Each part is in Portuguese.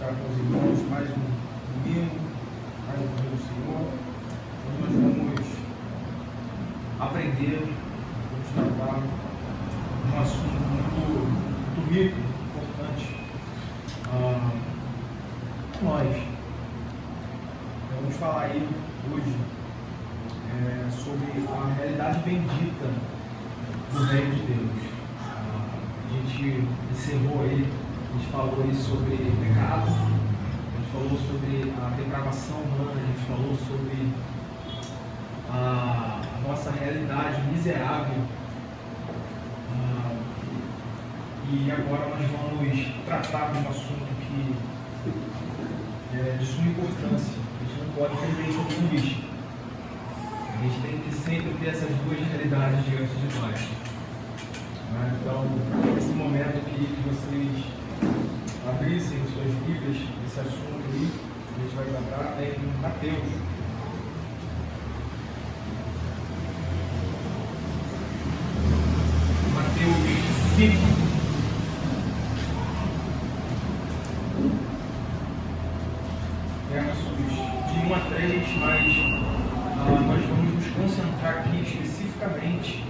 estar com os irmãos mais um domingo, mais um domingo do Senhor, onde nós vamos aprender, vamos tratar um assunto muito rico, importante para nós. Vamos falar aí hoje sobre a realidade bendita do Reino de Deus. A gente encerrou aí, a gente falou aí sobre pecado, a gente falou sobre a depravação humana, a gente falou sobre a nossa realidade miserável. E agora nós vamos tratar de um assunto que é de suma importância. A gente não pode perder isso de vista. A gente tem que sempre ter essas duas realidades diante de nós. Então, nesse momento aqui que vocês abrissem suas Bíblias, esse assunto aí, a gente vai tratar em Mateus. Mateus 5. Versos de 1 a 3, mas nós vamos nos concentrar aqui especificamente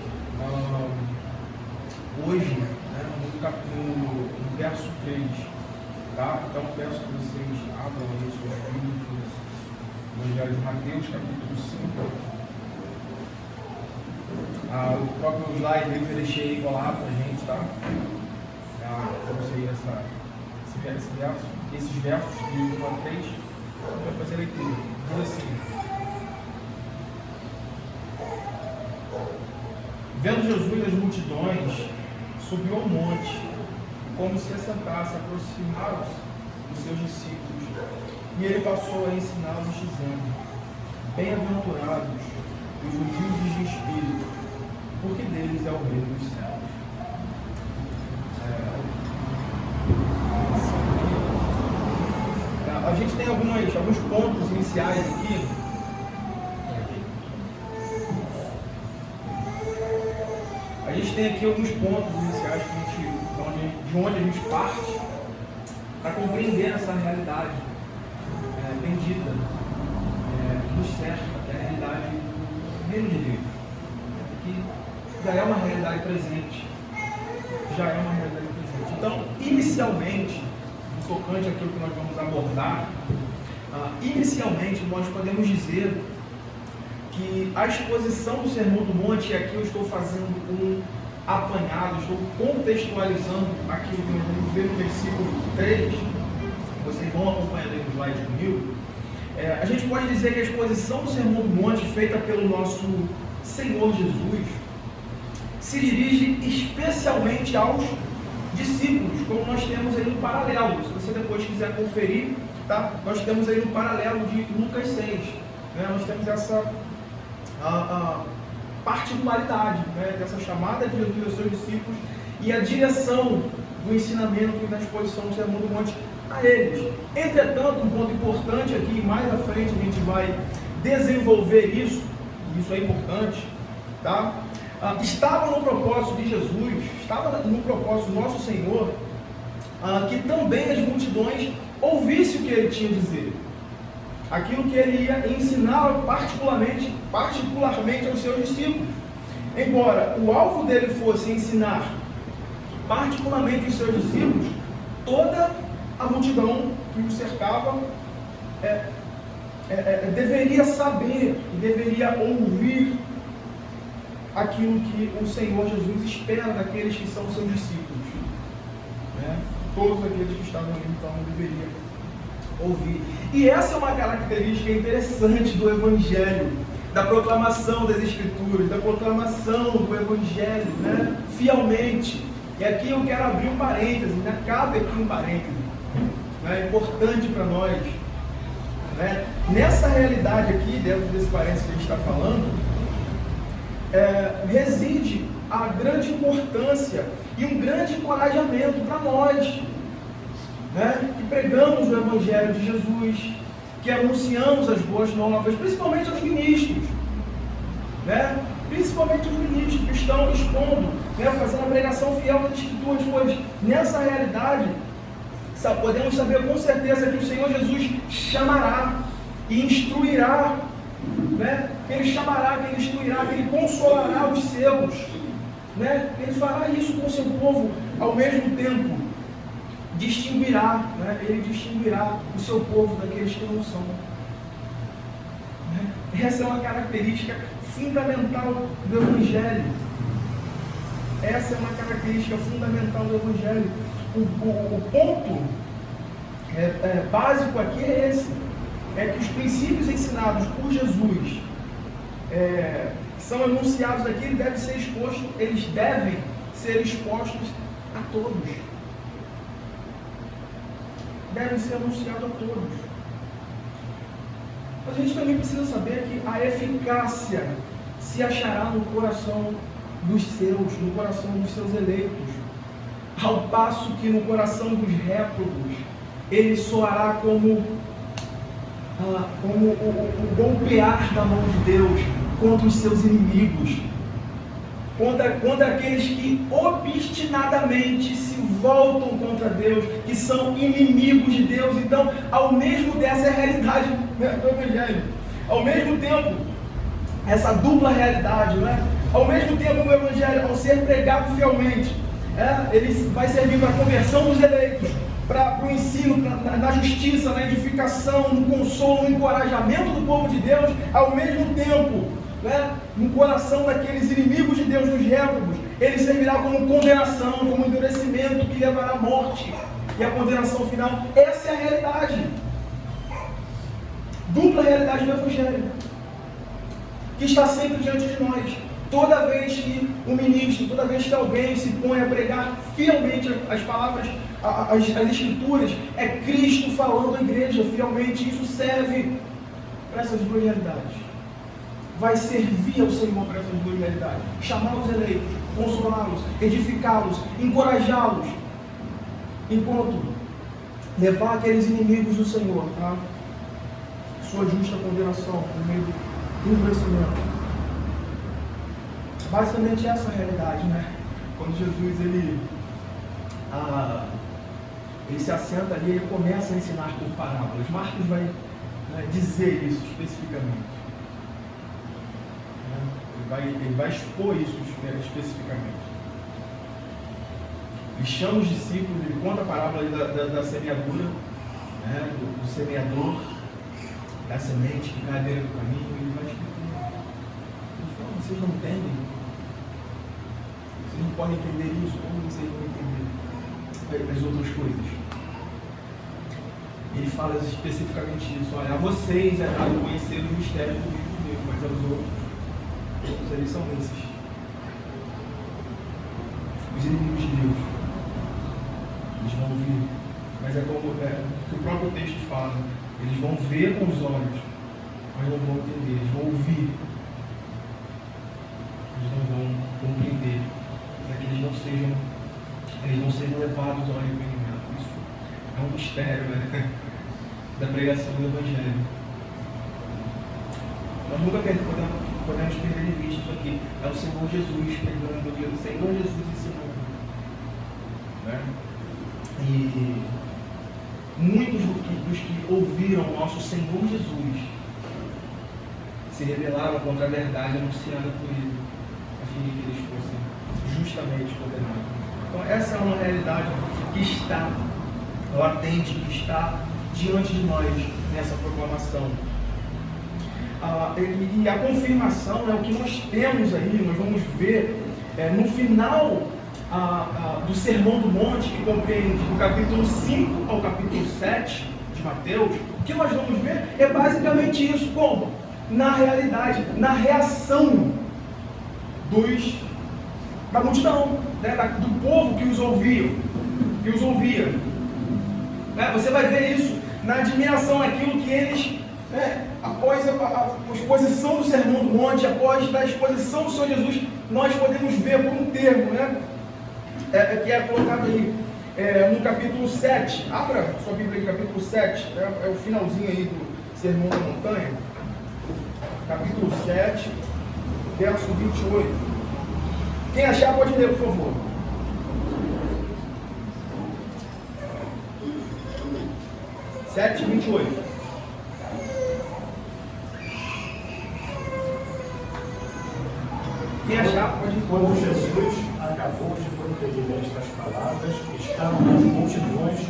hoje, no verso 3, tá? Então peço que vocês abram aí suas Bíblias no Evangelho de Mateus, capítulo 5. O próprio slide eu deixei colado para a gente, tá? Vamos seguir esses versos de 1 a 3, vai fazer a leitura. Diz assim: vendo Jesus as multidões, subiu ao monte, como se assentasse, aproximaram-se dos seus discípulos, e ele passou a ensiná-los, dizendo: bem-aventurados os humildes de espírito, porque deles é o reino dos céus. A gente tem alguns pontos iniciais aqui. A gente tem aqui alguns pontos iniciais de onde a gente parte para compreender essa realidade bendita do céu, que é a realidade do reino de Deus, que já é uma realidade presente. Então, inicialmente, no tocante àquilo que nós vamos abordar, inicialmente nós podemos dizer que a exposição do Sermão do Monte, e aqui eu estou fazendo um apanhado, estou contextualizando aquilo que nós vamos ver no versículo 3, vocês vão acompanhando aí no slide comigo. A gente pode dizer que a exposição do Sermão do Monte, feita pelo nosso Senhor Jesus, se dirige especialmente aos discípulos, como nós temos aí no paralelo. Se você depois quiser conferir, tá? Nós temos aí no paralelo de Lucas 6, né? Nós temos essa particularidade, né, dessa chamada de Jesus aos seus discípulos e a direção do ensinamento e da exposição do Sermão do Monte a eles. Entretanto, um ponto importante aqui, mais à frente a gente vai desenvolver isso, e isso é importante, tá? Estava no propósito de Jesus, estava no propósito do nosso Senhor, que também as multidões ouvissem o que ele tinha a dizer, aquilo que ele ia ensinar particularmente aos seus discípulos. Embora o alvo dele fosse ensinar particularmente os seus discípulos, toda a multidão que o cercava deveria saber e deveria ouvir aquilo que o Senhor Jesus espera daqueles que são seus discípulos, né? Todos aqueles que estavam ali então deveriam ouvir. E essa é uma característica interessante do Evangelho, da proclamação das Escrituras, da proclamação do Evangelho, né? Fielmente. E aqui eu quero abrir um parêntese, né? Cabe aqui um parêntese, né? É importante para nós, né? Nessa realidade aqui, dentro desse parêntese que a gente está falando, reside a grande importância e um grande encorajamento para nós, né, que pregamos o Evangelho de Jesus, que anunciamos as boas novas, principalmente aos ministros, né, principalmente os ministros que estão expondo, né, fazendo a pregação fiel das Escrituras, pois nessa realidade podemos saber com certeza que o Senhor Jesus chamará e instruirá, né? Que Ele chamará, que Ele instruirá, que Ele consolará os seus, né? Ele fará isso com o seu povo, ao mesmo tempo distinguirá, né? Ele distinguirá o seu povo daqueles que não são, né? Essa é uma característica fundamental do Evangelho. Essa é uma característica fundamental do Evangelho. O ponto básico aqui é esse: é que os princípios ensinados por Jesus são enunciados aqui, eles devem ser expostos a todos. Devem ser anunciados a todos. Mas a gente também precisa saber que a eficácia se achará no coração dos seus, no coração dos seus eleitos, ao passo que no coração dos réprobos ele soará como o golpear da mão de Deus contra os seus inimigos, contra aqueles que obstinadamente se voltam contra Deus, que são inimigos de Deus. Então, ao mesmo dessa realidade do Evangelho, ao mesmo tempo, essa dupla realidade, né? Ao mesmo tempo, o Evangelho, ao ser pregado fielmente, ele vai servir para a conversão dos eleitos, para o ensino, na justiça, na edificação, no consolo, no encorajamento do povo de Deus. Ao mesmo tempo, né, no coração daqueles inimigos de Deus, nos réprobos, ele servirá como condenação, como endurecimento que levará à morte e à condenação final. Essa é a realidade, dupla realidade do Evangelho, que está sempre diante de nós. Toda vez que um ministro, toda vez que alguém se põe a pregar fielmente as palavras, as Escrituras, é Cristo falando à igreja fielmente. Isso serve para essas duas realidades. Vai servir ao Senhor para essas duas realidades. Chamar os eleitos, consolá-los, edificá-los, encorajá-los, enquanto levar aqueles inimigos do Senhor a sua justa condenação por meio do endurecimento. Basicamente essa é a realidade, né? Quando Jesus ele se assenta ali, ele começa a ensinar por parábolas. Marcos vai dizer isso especificamente. Ele vai expor isso especificamente. Ele chama os discípulos, ele conta a parábola da semeadura, né? do semeador, da semente que cai à beira do caminho, e ele vai explicar. Ele fala: vocês não entendem? Vocês não podem entender isso, como vocês vão entender as outras coisas? Ele fala especificamente isso: olha, a vocês é dado conhecer os mistérios do Deus de Deus, mas aos outros eles são esses, os inimigos de Deus. Eles vão ouvir, mas é como o próprio texto fala: eles vão ver com os olhos, mas não vão entender. Eles vão ouvir, eles não vão compreender, para que eles não sejam levados ao arrependimento. Isso é um mistério, né? Da pregação do Evangelho. Nós nunca podemos perder de vista isso aqui. É o Senhor Jesus pregando, o Senhor Jesus ensinando, né? E muitos dos que ouviram o nosso Senhor Jesus se rebelaram contra a verdade anunciada por Ele, a fim de que eles fossem justamente condenados. Então essa é uma realidade que está latente, que está diante de nós nessa proclamação. E a confirmação é o que nós temos aí, nós vamos ver no final do Sermão do Monte, que compreende do capítulo 5 ao capítulo 7 de Mateus. O que nós vamos ver é basicamente isso: como? Na realidade, na reação da multidão, né, do povo que os ouvia. Você vai ver isso na admiração, aquilo que eles, após a exposição do Sermão do Monte, após a exposição do Senhor Jesus, nós podemos ver por um termo, né, que é colocado aí no capítulo 7. Abra sua Bíblia aí, capítulo 7, é o finalzinho aí do Sermão da Montanha, capítulo 7, verso 28. Quem achar pode ler, por favor. 7:28. Quem achar, pode ir. Quando Jesus acabou de proferir estas palavras, estavam as multidões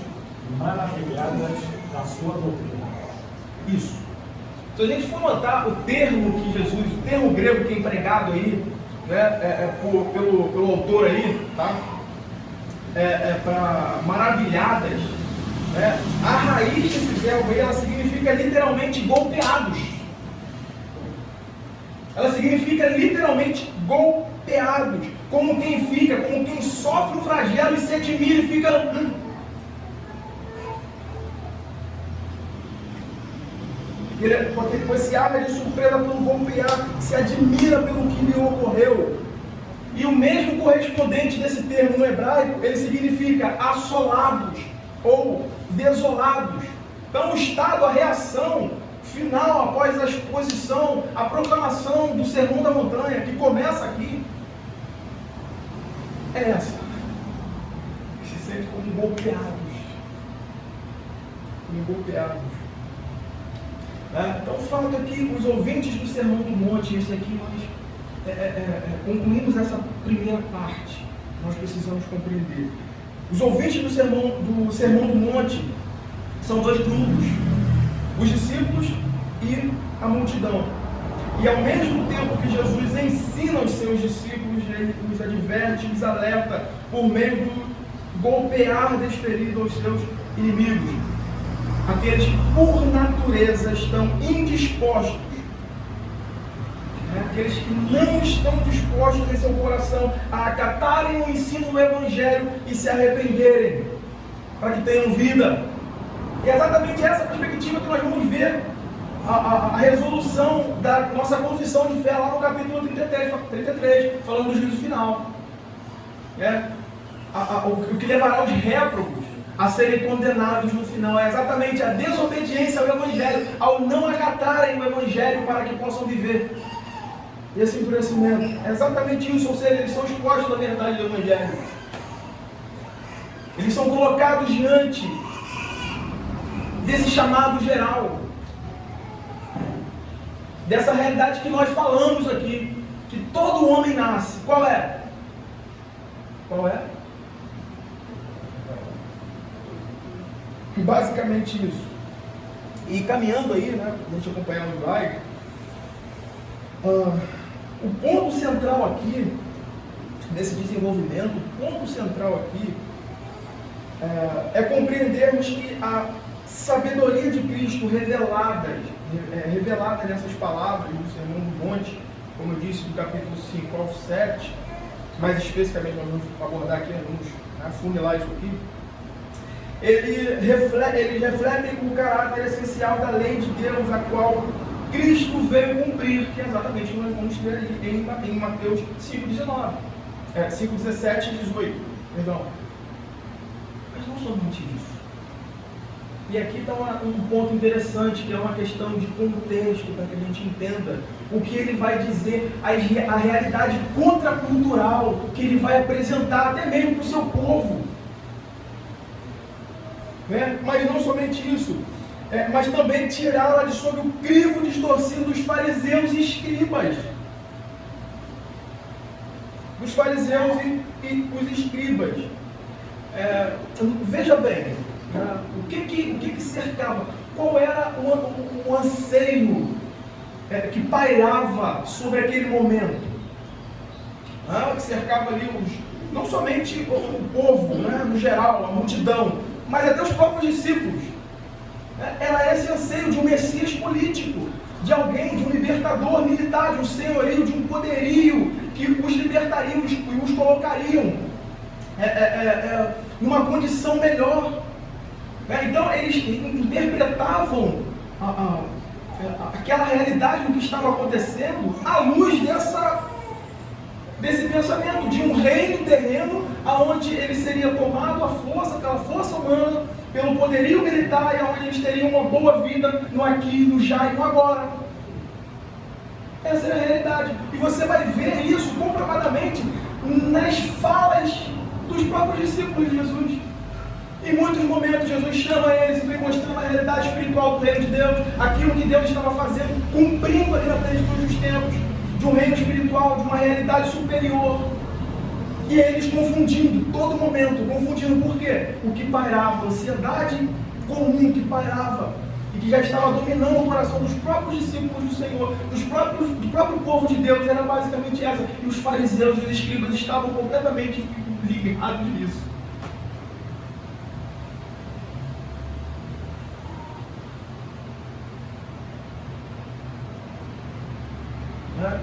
maravilhadas da sua doutrina. Isso. Se a gente for notar o termo que Jesus, o termo grego que é empregado aí, né, pelo autor aí, tá? Para maravilhadas, né? A raiz desse verbo aí, ela significa literalmente golpeados. Ela significa literalmente golpeados, como quem sofre um flagelo e se admira e fica... Ele depois se abre de surpresa pelo golpear, se admira pelo que lhe ocorreu. E o mesmo correspondente desse termo no hebraico, ele significa assolados ou desolados. Então o estado, a reação final após a exposição, a proclamação do Sermão da Montanha, que começa aqui, é essa. Se sente como golpeados. Como golpeados. Então o fato é que os ouvintes do Sermão do Monte, esse aqui nós concluímos essa primeira parte, nós precisamos compreender. Os ouvintes do Sermão do Monte são dois grupos, os discípulos e a multidão. E ao mesmo tempo que Jesus ensina os seus discípulos, ele os adverte, os alerta por meio do golpear desferido aos seus inimigos. Aqueles que por natureza estão indispostos, aqueles que não estão dispostos em seu coração a acatarem o ensino do Evangelho e se arrependerem, para que tenham vida. E é exatamente essa perspectiva que nós vamos ver a resolução da nossa confissão de fé lá no capítulo 33, falando do juízo final. O que levará os réprobos a serem condenados no final é exatamente a desobediência ao Evangelho, ao não acatarem o Evangelho para que possam viver. Esse endurecimento é exatamente isso, ou seja, eles são expostos à verdade do Evangelho. Eles são colocados diante desse chamado geral, dessa realidade que nós falamos aqui, que todo homem nasce. Qual é? Qual é? Basicamente isso. E caminhando aí, né, a gente acompanhar o slide, o ponto central aqui, nesse desenvolvimento, o ponto central aqui é compreendermos que a sabedoria de Cristo revelada nessas palavras do Sermão do Monte, como eu disse, do capítulo 5 ao 7, mais especificamente nós vamos abordar aqui, vamos afunilar isso aqui. Eles refletem o caráter essencial da lei de Deus, a qual Cristo veio cumprir, que é exatamente o que nós vamos ter ali em Mateus 5:17 e 18. Perdão. Mas não somente isso. E aqui está um ponto interessante, que é uma questão de contexto, para que a gente entenda o que ele vai dizer, a realidade contracultural que ele vai apresentar até mesmo para o seu povo. Mas não somente isso, mas também tirá-la de sob o crivo distorcido dos fariseus e escribas. Dos fariseus e os escribas. Veja bem, o que cercava, qual era o anseio que pairava sobre aquele momento, que cercava ali não somente o povo, no geral, a multidão, mas até os próprios discípulos. Era esse anseio de um Messias político, de alguém, de um libertador militar, de um senhorio, de um poderio que os libertariam e os colocariam numa condição melhor. Então eles interpretavam aquela realidade do que estava acontecendo à luz desse pensamento de um reino terreno, aonde ele seria tomado à força, pela força humana, pelo poderio militar, e onde eles teriam uma boa vida no aqui, no já e no agora. Essa é a realidade. E você vai ver isso comprovadamente nas falas dos próprios discípulos de Jesus. Em muitos momentos, Jesus chama eles e vem mostrando a realidade espiritual do reino de Deus, aquilo que Deus estava fazendo, cumprindo ali na plenitude dos tempos, de um reino espiritual, de uma realidade superior. E eles confundindo, todo momento, confundindo por quê? O que pairava, a ansiedade comum que pairava, e que já estava dominando o coração dos próprios discípulos do Senhor, do próprio povo de Deus, era basicamente essa. E os fariseus e os escribas estavam completamente ligados nisso.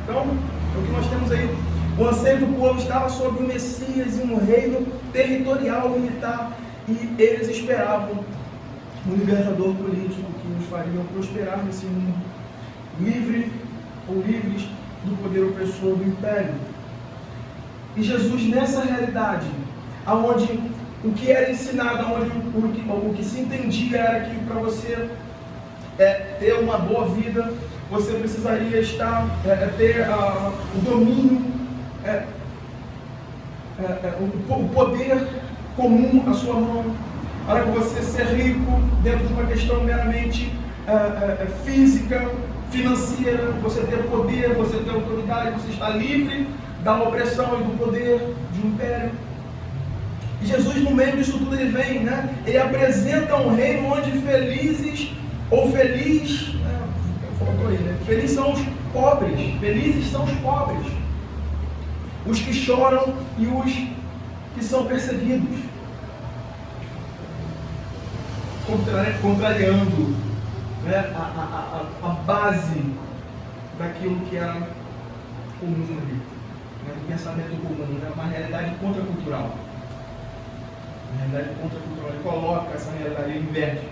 Então, o que nós temos aí, o anseio do povo estava sobre o Messias e um reino territorial militar, e eles esperavam um libertador político que os faria prosperar nesse mundo, livre ou livres do poder opressor do império. E Jesus, nessa realidade, aonde o que era ensinado, onde o que se entendia era que para você ter uma boa vida, você precisaria ter o domínio, o poder comum à sua mão, para você ser rico dentro de uma questão meramente física, financeira, você ter poder, você ter autoridade, você está livre da opressão e do poder de um império. E Jesus, no meio disso tudo, ele vem, ele apresenta um reino onde felizes são os pobres, felizes são os pobres, os que choram e os que são perseguidos, contrariando a base daquilo que era comum ali, do pensamento comum, uma realidade contracultural. Uma realidade contracultural, ele coloca essa realidade, ele inverte.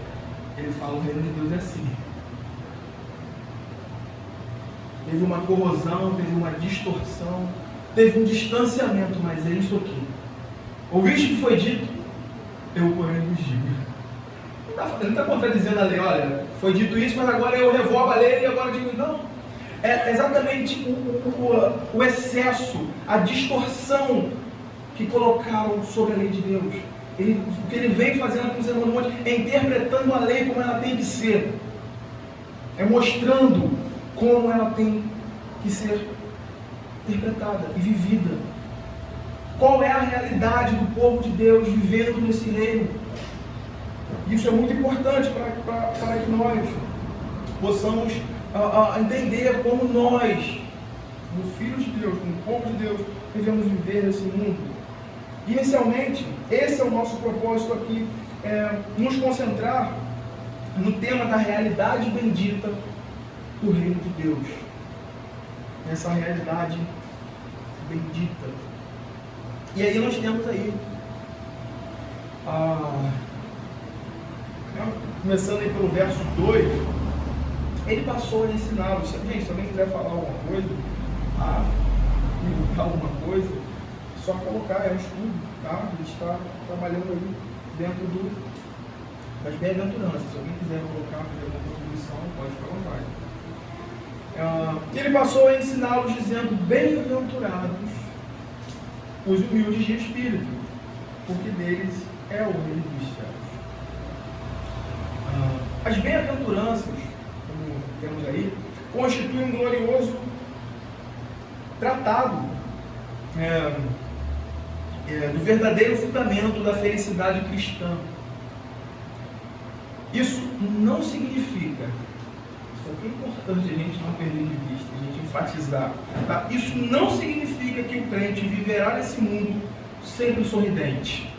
Ele fala: o reino de Deus é assim. Teve uma corrosão, teve uma distorção, teve um distanciamento, mas é isso aqui. Ouviste o que foi dito? Eu, porém, vos digo. Ele não está contradizendo a lei. Olha, foi dito isso, mas agora eu revogo a lei e agora digo não. É exatamente o excesso, a distorção que colocaram sobre a lei de Deus. O que ele vem fazendo com o Sermão do Monte é interpretando a lei como ela tem que ser, é mostrando como ela tem que ser interpretada e vivida. Qual é a realidade do povo de Deus vivendo nesse reino? Isso é muito importante para que nós possamos entender como nós, como filhos de Deus, como povo de Deus, devemos viver nesse mundo. Inicialmente, esse é o nosso propósito aqui, nos concentrar no tema da realidade bendita do reino de Deus. Essa realidade bendita. E aí nós temos aí, começando aí pelo verso 2, ele passou a ensiná-los. Gente, se alguém quiser falar alguma coisa, perguntar alguma coisa, só colocar, é um estudo, tá? A gente está trabalhando aí dentro das bem-aventuranças. Se alguém quiser colocar, fazer alguma contribuição, pode ficar à vontade. Ele passou a ensiná-los dizendo: bem-aventurados os humildes de espírito, porque deles é o reino dos céus. As bem-aventuranças, como temos aí, constituem um glorioso tratado do verdadeiro fundamento da felicidade cristã. Isso não significa, isso aqui é importante a gente não perder de vista, a gente enfatizar, tá? Isso não significa que o crente viverá nesse mundo sempre sorridente.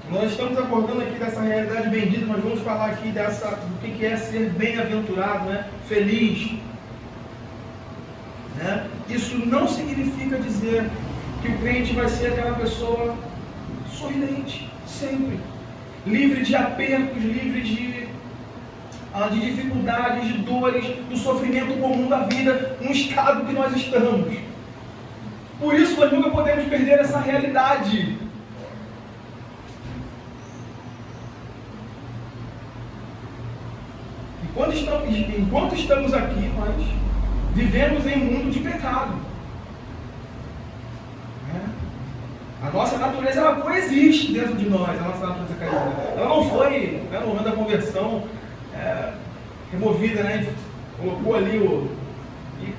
Nós estamos abordando aqui dessa realidade bendita, nós vamos falar aqui do que é ser bem-aventurado, feliz. Isso não significa dizer que o crente vai ser aquela pessoa sorridente, sempre, livre de apertos, livre de dificuldades, de dores, do sofrimento comum da vida, um estado que nós estamos. Por isso nós nunca podemos perder essa realidade. Enquanto estamos aqui, nós vivemos em um mundo de pecado. A nossa natureza, ela coexiste dentro de nós, a nossa natureza caída. Ela não foi, né, no momento da conversão, removida, né? Colocou ali e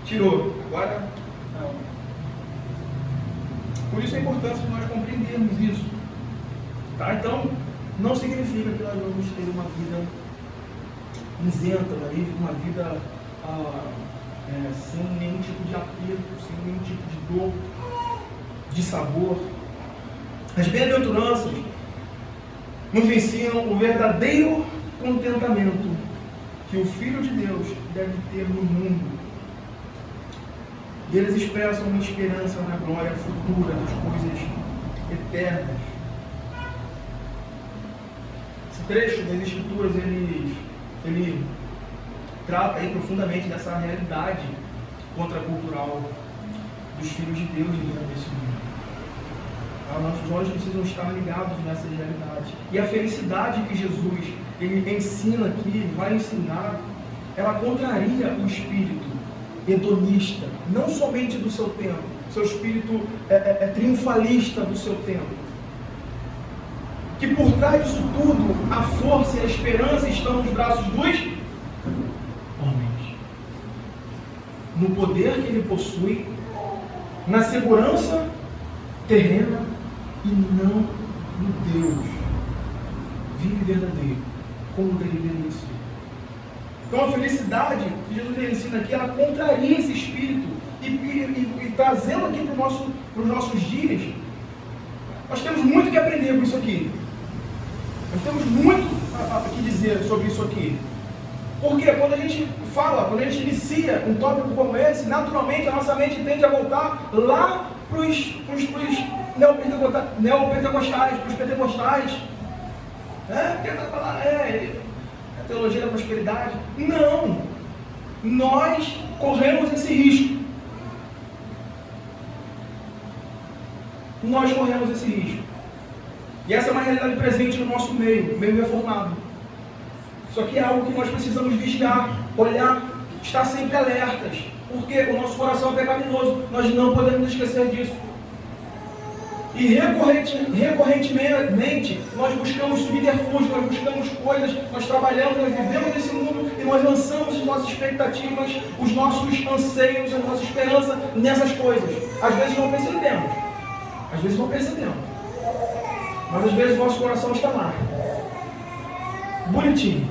tirou. Agora, não. Por isso a importância de nós compreendermos isso. Tá? Então, não significa que nós vamos ter uma vida isenta, uma vida sem nenhum tipo de apego, sem nenhum tipo de dor, de sabor. As bem-aventuranças nos ensinam o verdadeiro contentamento que o Filho de Deus deve ter no mundo. E eles expressam uma esperança na glória futura das coisas eternas. Esse trecho das Escrituras, ele trata aí profundamente dessa realidade contracultural dos filhos de Deus vivendo nesse mundo. Nossos olhos precisam estar ligados nessa realidade. E a felicidade que Jesus ele ensina aqui, vai ensinar, ela contraria o espírito hedonista, não somente do seu tempo, seu espírito triunfalista do seu tempo. Que por trás disso tudo, a força e a esperança estão nos braços dos homens. No poder que ele possui, na segurança terrena e não no Deus vivo e verdadeiro, como deveria ser. Então a felicidade que Jesus ensina aqui, ela contraria esse espírito e trazendo aqui para os nossos dias, nós temos muito que aprender com isso aqui. Nós temos muito a que dizer sobre isso aqui. Porque quando a gente fala, quando a gente inicia um tópico como esse, naturalmente a nossa mente tende a voltar lá para os neopentecostais, para os pentecostais. Tenta falar, a teologia da prosperidade. Não! Nós corremos esse risco. Nós corremos esse risco. E essa é uma realidade presente no nosso meio reformado. Isso aqui é algo que nós precisamos vigiar, olhar, estar sempre alertas. Porque o nosso coração é pecaminoso. Nós não podemos esquecer disso. E recorrentemente nós buscamos subterfúgio, nós buscamos coisas, nós trabalhamos, nós vivemos nesse mundo e nós lançamos as nossas expectativas, os nossos anseios, a nossa esperança nessas coisas. Às vezes não percebemos. Mas às vezes o nosso coração está lá. Bonitinho.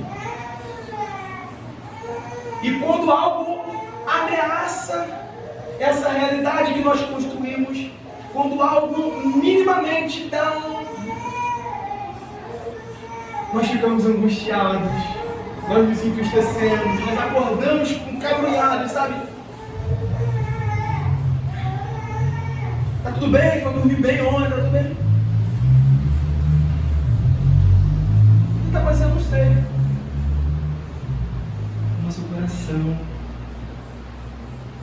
E quando algo ameaça essa realidade que nós construímos, quando algo minimamente dá nós ficamos angustiados, nós nos entristecemos, nós acordamos cabrunhados, sabe? Tá tudo bem, foi dormir bem ontem, tá tudo bem? O que está fazendo? Não sei. Nosso coração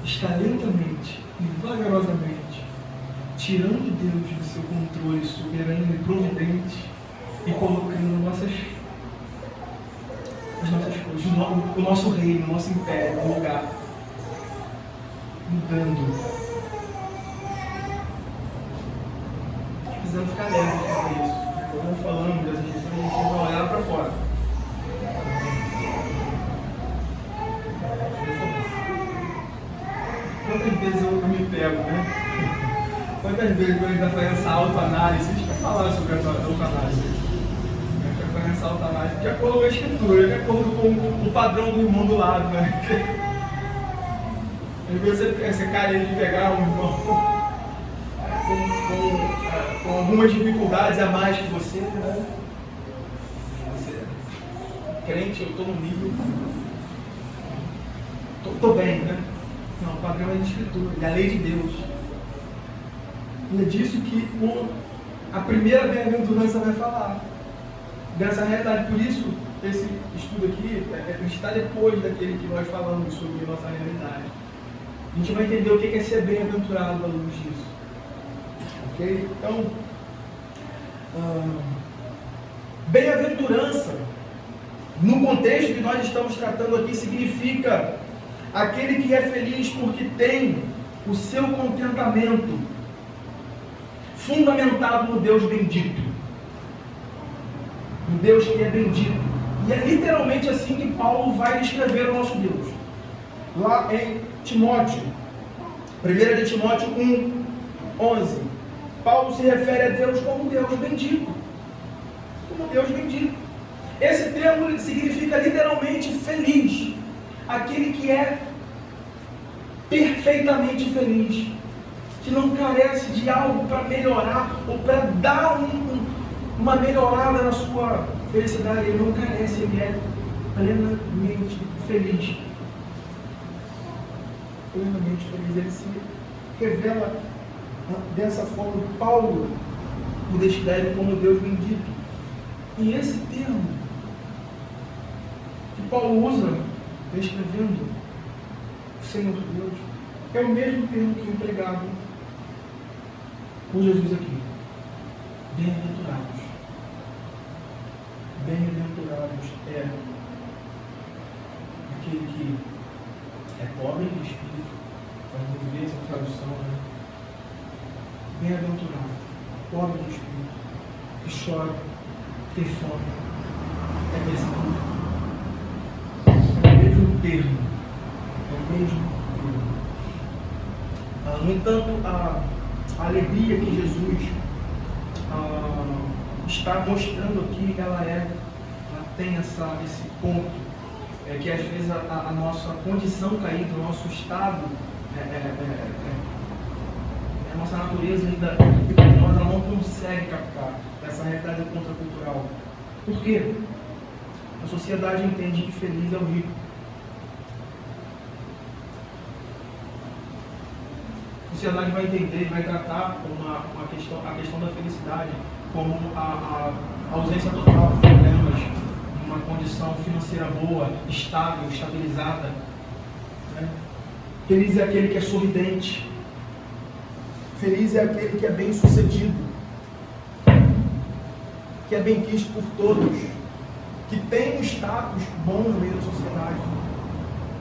está lentamente e vagarosamente tirando Deus do seu controle soberano e providente e colocando as nossas coisas, o nosso reino, o nosso império, no lugar, mudando. Nós precisamos ficar alertas para isso. Estamos falando dessas questões, a gente precisa olhar para fora. Quantas vezes eu me pego, né? Quantas vezes quando a gente está fazendo essa autoanálise, a gente vai falar sobre essa autoanálise. A gente vai fazer essa autoanálise de acordo com a escritura, de acordo com o padrão do irmão do lado, né? Às vezes você cai de pegar um irmão com algumas dificuldades a mais que você, né? Você é crente, eu estou no nível. Estou bem, né? Não, o padrão é de escritura, é a lei de Deus. E é disso que a primeira bem-aventurança vai falar. Dessa realidade. Por isso, esse estudo aqui está depois daquele que nós falamos sobre a nossa realidade. A gente vai entender o que é ser bem-aventurado à luz disso. Ok? Então, bem-aventurança, no contexto que nós estamos tratando aqui, significa aquele que é feliz porque tem o seu contentamento fundamentado no Deus bendito. No Deus que é bendito. E é literalmente assim que Paulo vai descrever o nosso Deus. Lá em Timóteo, 1 de Timóteo 1:11, Paulo se refere a Deus como Deus bendito. Como Deus bendito. Esse termo significa literalmente feliz. Aquele que é perfeitamente feliz. Que não carece de algo para melhorar ou para dar uma melhorada na sua felicidade. Ele não carece, ele é plenamente feliz. Plenamente feliz. Ele se revela dessa forma. Paulo o descreve como Deus bendito. E esse termo que Paulo usa descrevendo o Senhor Deus é o mesmo termo que é empregado por Jesus aqui. Bem-aventurados. Bem-aventurados é aquele que é pobre de espírito. Vamos ver essa tradução, né? Bem-aventurado, pobre de espírito, que chora, tem fome. É esse termo. É o mesmo termo. É o mesmo termo. No entanto, a alegria que Jesus está mostrando aqui, ela tem esse ponto, que às vezes a nossa condição caída, o nosso estado, a nossa natureza ainda pecaminosa, ela não consegue captar essa realidade contracultural. Por quê? A sociedade entende que feliz é o rico. A sociedade vai entender, vai tratar a questão da felicidade como a ausência total de problemas, uma condição financeira boa, estável, estabilizada. Né? Feliz é aquele que é sorridente. Feliz é aquele que é bem sucedido, que é bem quisto por todos, que tem um status bom no meio da sociedade.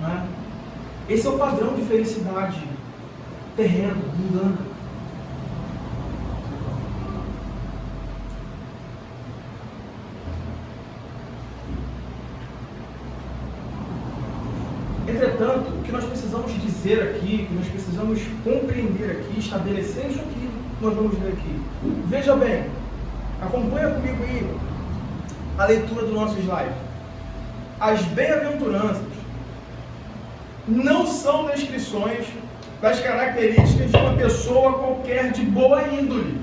Né? Esse é o padrão de felicidade terreno, mundana. Entretanto, o que nós precisamos dizer aqui, o que nós precisamos compreender aqui, estabelecer isso aqui, nós vamos ver aqui. Veja bem, acompanha comigo aí a leitura do nosso slide. As bem-aventuranças não são descrições das características de uma pessoa qualquer de boa índole,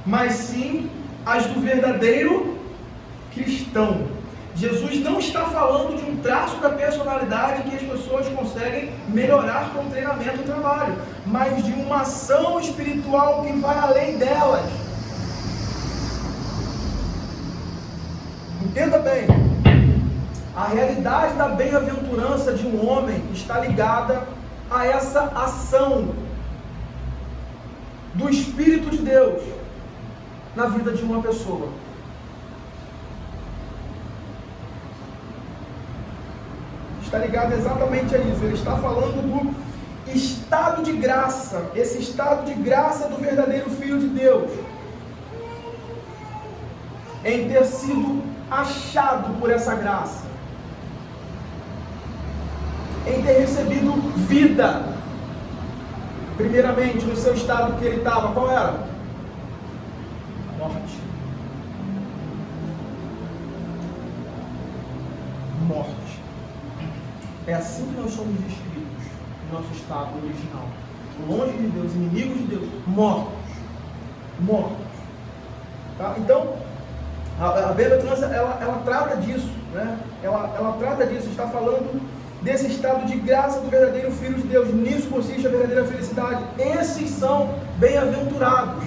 mas sim as do verdadeiro cristão. Jesus não está falando de um traço da personalidade que as pessoas conseguem melhorar com treinamento e trabalho, mas de uma ação espiritual que vai além delas. Entenda bem, a realidade da bem-aventurança de um homem está ligada a essa ação do Espírito de Deus na vida de uma pessoa. Está ligado exatamente a isso. Ele está falando do estado de graça, esse estado de graça do verdadeiro Filho de Deus, em ter sido achado por essa graça, em ter recebido vida. Primeiramente, no seu estado que ele estava, qual era? Morte. Morte. É assim que nós somos descritos no nosso estado original. Longe de Deus, inimigos de Deus, mortos. Mortos. Tá? Então, a bem-aventurança, ela trata disso. Né? Ela trata disso, está falando desse estado de graça do verdadeiro Filho de Deus. Nisso consiste a verdadeira felicidade. Esses são bem-aventurados.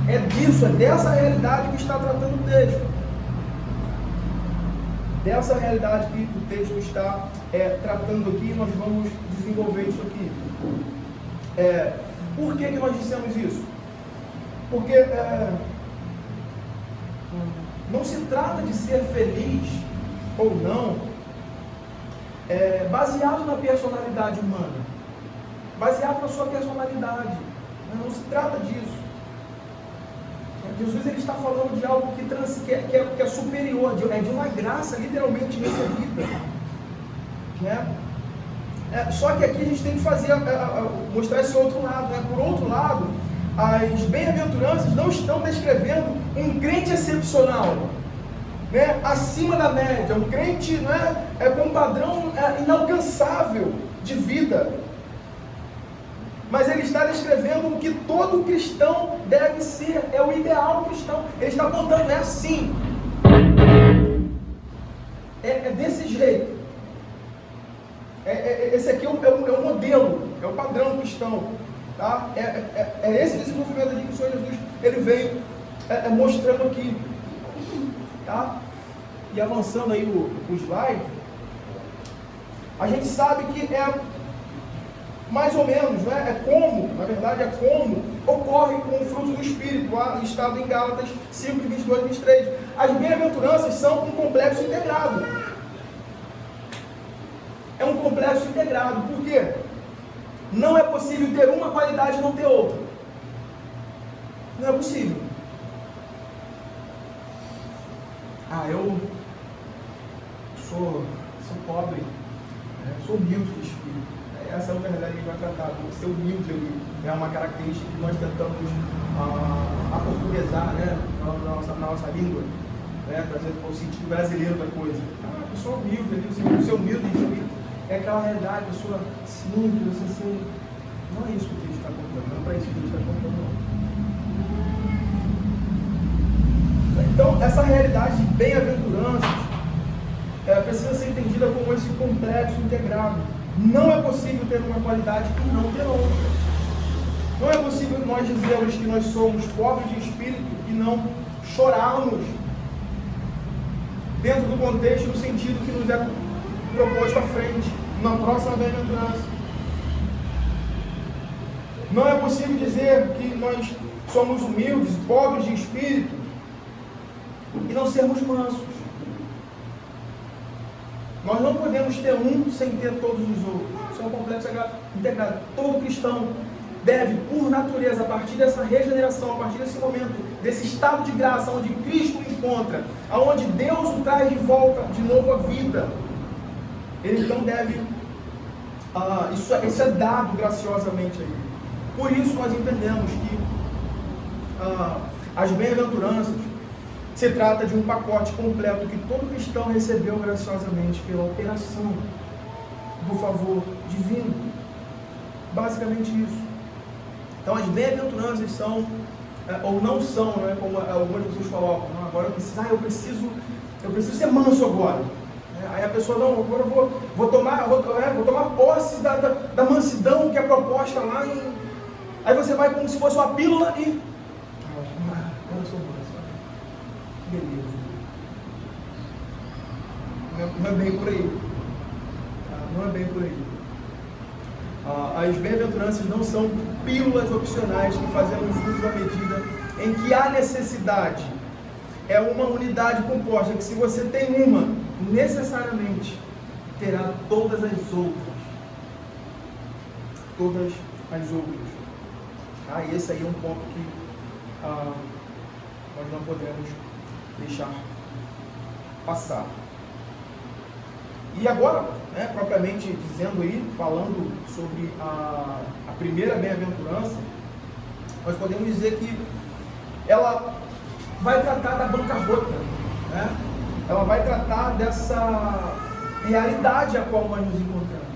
É disso, é dessa realidade que está tratando o texto. Dessa realidade que o texto está tratando aqui, nós vamos desenvolver isso aqui. Por que nós dissemos isso? Porque não se trata de ser feliz ou não baseado na personalidade humana, baseado na sua personalidade. Não se trata disso. Jesus ele está falando de algo que é superior, de uma graça literalmente recebida. Né? Só que aqui a gente tem que mostrar esse outro lado. Né? Por outro lado, as bem-aventuranças não estão descrevendo um crente excepcional, né? Acima da média, um crente, né? Com um padrão inalcançável de vida. Mas ele está descrevendo o que todo cristão deve ser, é o ideal cristão. Ele está apontando, é assim, é desse jeito. Esse aqui é o modelo, é o padrão cristão. Tá? É esse desenvolvimento ali que o Senhor Jesus ele veio mostrando aqui. Tá? E avançando aí o slide, a gente sabe que mais ou menos, né? Na verdade é como ocorre com o fruto do Espírito, lá listado em Gálatas 5, 22 e 23. As bem-aventuranças são um complexo integrado. É um complexo integrado. Por quê? Não é possível ter uma qualidade e não ter outra. Não é possível. Eu sou pobre, né? Sou humilde de espírito. Essa é a verdade que a gente vai tratar. Ser humilde ali é uma característica que nós tentamos aportuguesar, né? na nossa língua, né? Trazendo para o sentido brasileiro da coisa. A pessoa humilde ali, ser humilde de espírito é aquela realidade, a pessoa simples, assim. Não é isso que o texto está contando, não é para isso que o texto está contando, não. Então, essa realidade de bem-aventuranças precisa ser entendida como esse complexo integrado. Não é possível ter uma qualidade e não ter outra. Não é possível nós dizermos que nós somos pobres de espírito e não chorarmos dentro do contexto, no sentido que nos é proposto à frente, na próxima bem-aventurança. Não é possível dizer que nós somos humildes, pobres de espírito e não sermos mansos. Nós não podemos ter um sem ter todos os outros. Isso é um complexo integrado. Todo cristão deve, por natureza, a partir dessa regeneração, a partir desse momento, desse estado de graça, onde Cristo o encontra, aonde Deus o traz de volta, de novo à vida, ele então deve, isso é dado graciosamente a ele. Por isso nós entendemos que as bem-aventuranças se trata de um pacote completo que todo cristão recebeu graciosamente pela operação do favor divino. Basicamente isso. Então as bem-aventuranças são, ou não são, né, como algumas pessoas colocam, não, agora eu preciso ser manso agora. Aí a pessoa, não, agora eu vou tomar posse da mansidão que é proposta lá. Aí você vai como se fosse uma pílula e... agora eu sou manso. Beleza. Não é bem por aí. Não é bem por aí. As bem-aventuranças não são pílulas opcionais que fazemos uso à medida em que há necessidade. É uma unidade composta que, se você tem uma, necessariamente terá todas as outras. Todas as outras. E esse aí é um ponto que nós não podemos deixar passar. E agora, né, propriamente dizendo aí, falando sobre a primeira bem-aventurança, nós podemos dizer que ela vai tratar da bancarrota, né? Ela vai tratar dessa realidade a qual nós nos encontramos,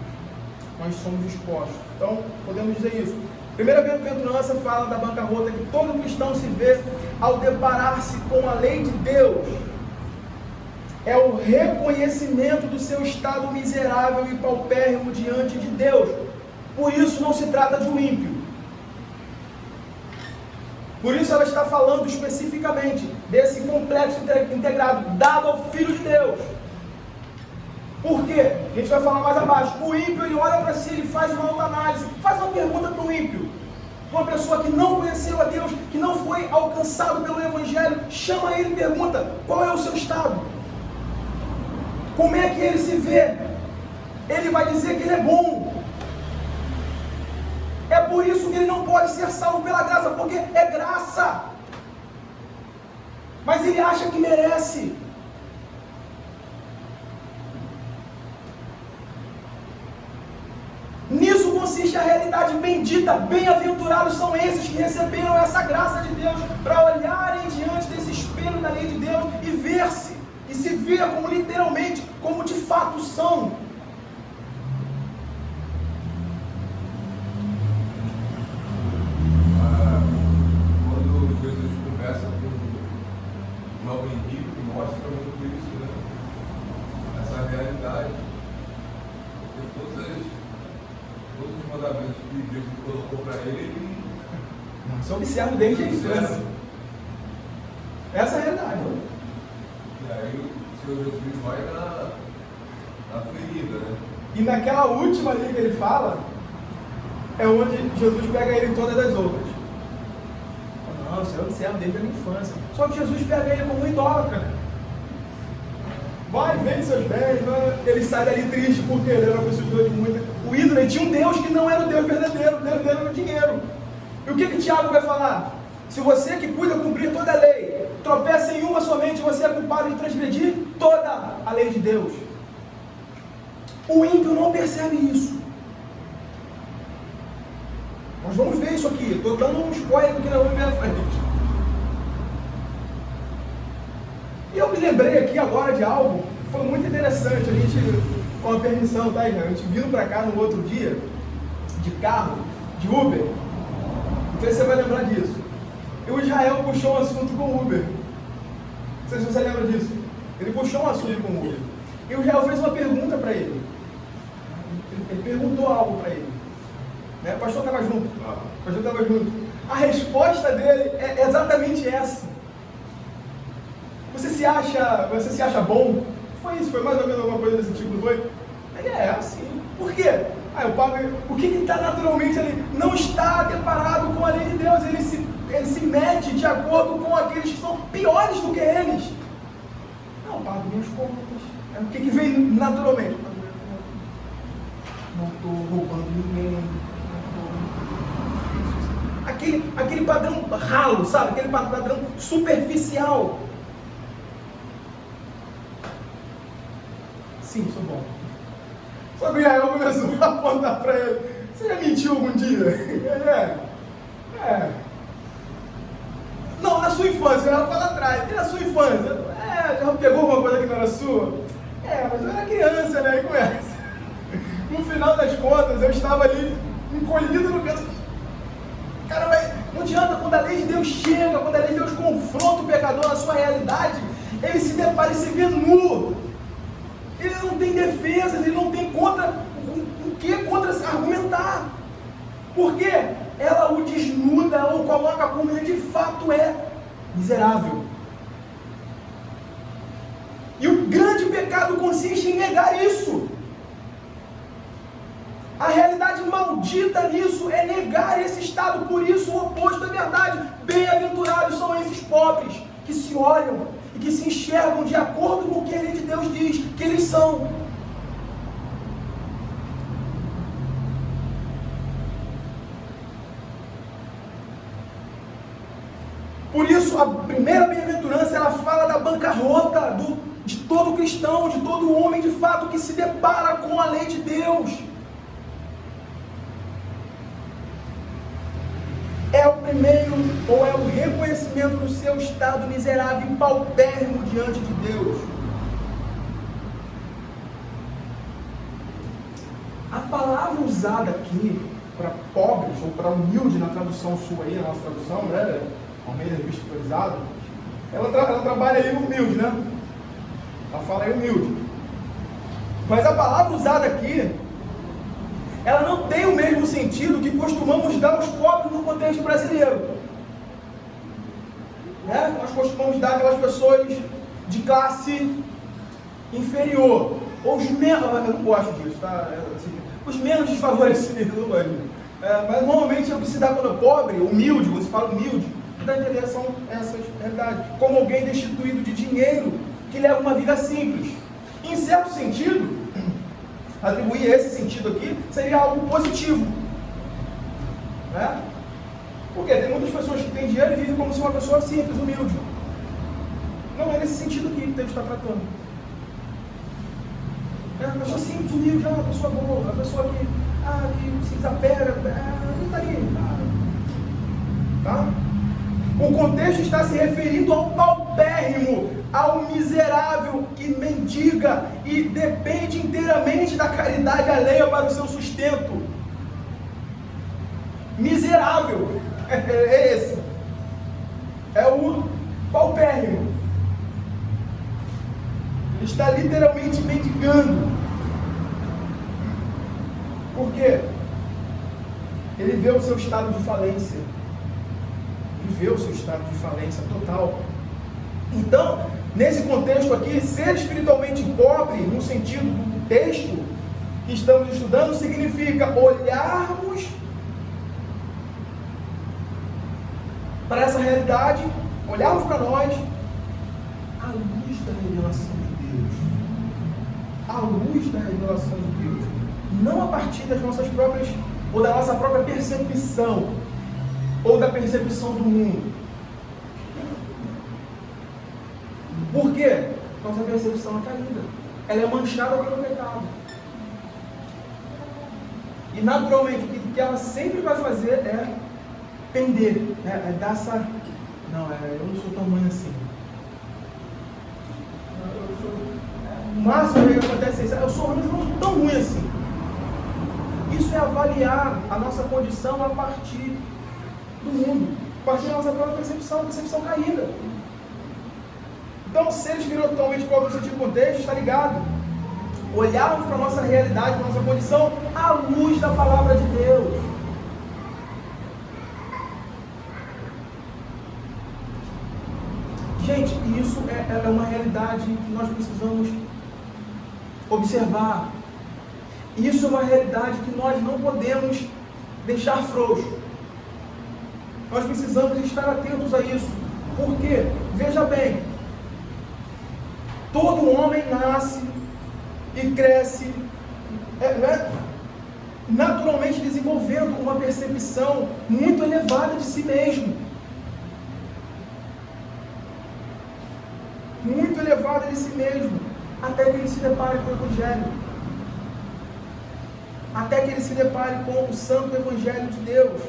nós somos expostos. Então, podemos dizer isso. A primeira bem-aventurança fala da bancarrota que todo cristão se vê ao deparar-se com a lei de Deus. É o reconhecimento do seu estado miserável e paupérrimo diante de Deus. Por isso não se trata de um ímpio. Por isso ela está falando especificamente desse complexo integrado dado ao Filho de Deus. Por quê? A gente vai falar mais abaixo. O ímpio, ele olha para si, ele faz uma autoanálise, faz uma pergunta para o ímpio. Uma pessoa que não conheceu a Deus, que não foi alcançado pelo Evangelho, chama ele e pergunta: qual é o seu estado? Como é que ele se vê? Ele vai dizer que ele é bom. É por isso que ele não pode ser salvo pela graça, porque é graça. mas ele acha que merece. Nisso consiste a realidade bendita. Bem-aventurados são esses que receberam essa graça de Deus para olharem diante desse espelho da lei de Deus e ver-se, e se ver como literalmente, como de fato são. Quando Jesus conversa com o homem rico, mostra muito isso, né? Essa realidade. Porque todos os mandamentos que Deus colocou para ele, Isso eu observo desde a infância. Essa é a realidade. E aí o Senhor Jesus vai na ferida, né? E naquela última ali que ele fala, é onde Jesus pega ele em todas as outras. Não, isso eu observo desde a minha infância. Só que Jesus pega ele como um idólatra. Vai, vende seus bens, ele sai dali triste porque ele era possuidor de muita. O ídolo, ele tinha um Deus que não era o Deus verdadeiro, o Deus dele era o dinheiro. E o que Tiago vai falar? Se você que cuida cumprir toda a lei, tropeça em uma somente, você é culpado de transgredir toda a lei de Deus. O ímpio não percebe isso. Nós vamos ver isso aqui, estou dando um spoiler do que nós vamos ver à frente. E eu me lembrei aqui agora de algo que foi muito interessante. A gente, com a permissão, tá, Israel? A gente vindo para cá no outro dia, de carro, de Uber. Não sei se você vai lembrar disso. E o Israel puxou um assunto com o Uber. Não sei se você lembra disso. Ele puxou um assunto com o Uber. E o Israel fez uma pergunta para ele. Ele perguntou algo para ele. Né? O pastor estava junto. O pastor estava junto. A resposta dele é exatamente essa. Você se acha bom? Foi isso, foi mais ou menos alguma coisa desse tipo, não foi? Ele é assim. Por quê? Eu pago, o que está naturalmente ali? Não está deparado com a lei de Deus. Ele se mete de acordo com aqueles que são piores do que eles. Não, eu pago minhas contas. O que vem naturalmente? Não estou roubando ninguém. Aquele padrão ralo, sabe? Aquele padrão superficial. Sim, sou bom. Só que o Israel começou a apontar para ele. Você já mentiu algum dia? Ele Não, na sua infância, ela fala atrás. E na sua infância? Já pegou alguma coisa que não era sua? Mas eu era criança, né? E começa. No final das contas, eu estava ali, encolhido no canto. Cara, não adianta, quando a lei de Deus chega, quando a lei de Deus confronta o pecador na sua realidade, ele se depara e se vê nu. Ele não tem defesas, ele não tem contra argumentar. Por quê? Ela o desnuda, ela o coloca como ele de fato é, miserável. E o grande pecado consiste em negar isso. A realidade maldita nisso é negar esse estado, por isso o oposto é verdade. Bem-aventurados são esses pobres que se olham e que se enxergam de acordo com o que a lei de Deus diz que eles são. Por isso, a primeira bem-aventurança, ela fala da bancarrota de todo cristão, de todo homem de fato que se depara com a lei de Deus. É o primeiro, ou é o reconhecimento do seu estado miserável e paupérrimo diante de Deus. A palavra usada aqui para pobres, ou para humilde na tradução sua aí, a nossa tradução, né? Almeida Revista Atualizada, ela trabalha aí humilde, né? Ela fala aí humilde. Mas a palavra usada aqui, ela não tem o mesmo sentido que costumamos dar aos pobres no contexto brasileiro. Né? Nós costumamos dar aquelas pessoas de classe inferior, ou os menos, eu não gosto disso, tá? Assim, os menos desfavorecidos, mas normalmente o que se dá quando é pobre, humilde, você fala humilde, dá a entender são essas realidades, como alguém destituído de dinheiro, que leva uma vida simples. Em certo sentido, atribuir esse sentido aqui seria algo positivo, né? Porque tem muitas pessoas que têm dinheiro e vivem como se uma pessoa simples, humilde. nesse sentido aqui que Deus está tratando. A pessoa simples, humilde, a pessoa boa, a pessoa que se desapega, não está ali. Tá? O contexto está se referindo ao paupérrimo, ao miserável que mendiga e depende inteiramente da caridade alheia para o seu sustento. Miserável, é esse. É o paupérrimo. Ele está literalmente mendigando. Por quê? Ele vê o seu estado de falência. Ele vê o seu estado de falência total. Então, nesse contexto aqui, ser espiritualmente pobre, no sentido do texto que estamos estudando, significa olharmos para essa realidade, olharmos para nós à luz da revelação de Deus. À luz da revelação de Deus. Não a partir das nossas próprias, ou da nossa própria percepção, ou da percepção do mundo. Por quê? Porque nossa percepção é caída. Ela é manchada pelo pecado. E naturalmente, o que ela sempre vai fazer é pender, é dar essa... eu não sou tão ruim assim. O máximo que acontece é isso. Eu sou ruim, mas não sou tão ruim assim. Isso é avaliar a nossa condição a partir do mundo, a partir da nossa própria percepção caída. Então, ser espiritualmente pobre no sentido contexto, está ligado? Olharmos para a nossa realidade, para a nossa condição, à luz da palavra de Deus. Gente, isso é uma realidade que nós precisamos observar. Isso é uma realidade que nós não podemos deixar frouxo. Nós precisamos estar atentos a isso. Por quê? Veja bem, todo homem nasce e cresce naturalmente desenvolvendo uma percepção muito elevada de si mesmo. Muito elevada de si mesmo, até que ele se depare com o Evangelho. Até que ele se depare com o Santo Evangelho de Deus.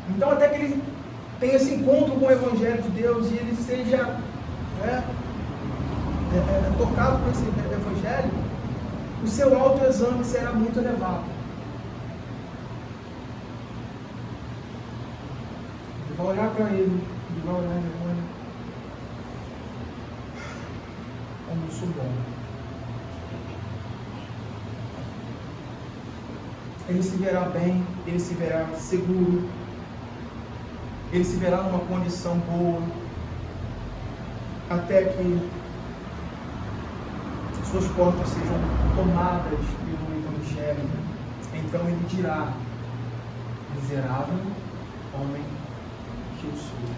Então, até que ele tenha esse encontro com o Evangelho de Deus e ele seja tocado por esse Evangelho, o seu autoexame será muito elevado. Ele vai olhar para ele, ele vai olhar e vai como eu sou bom. Ele se verá bem, ele se verá seguro, ele se verá numa condição boa, até que suas portas sejam tomadas pelo Evangelho. Então ele dirá: miserável homem que eu sou.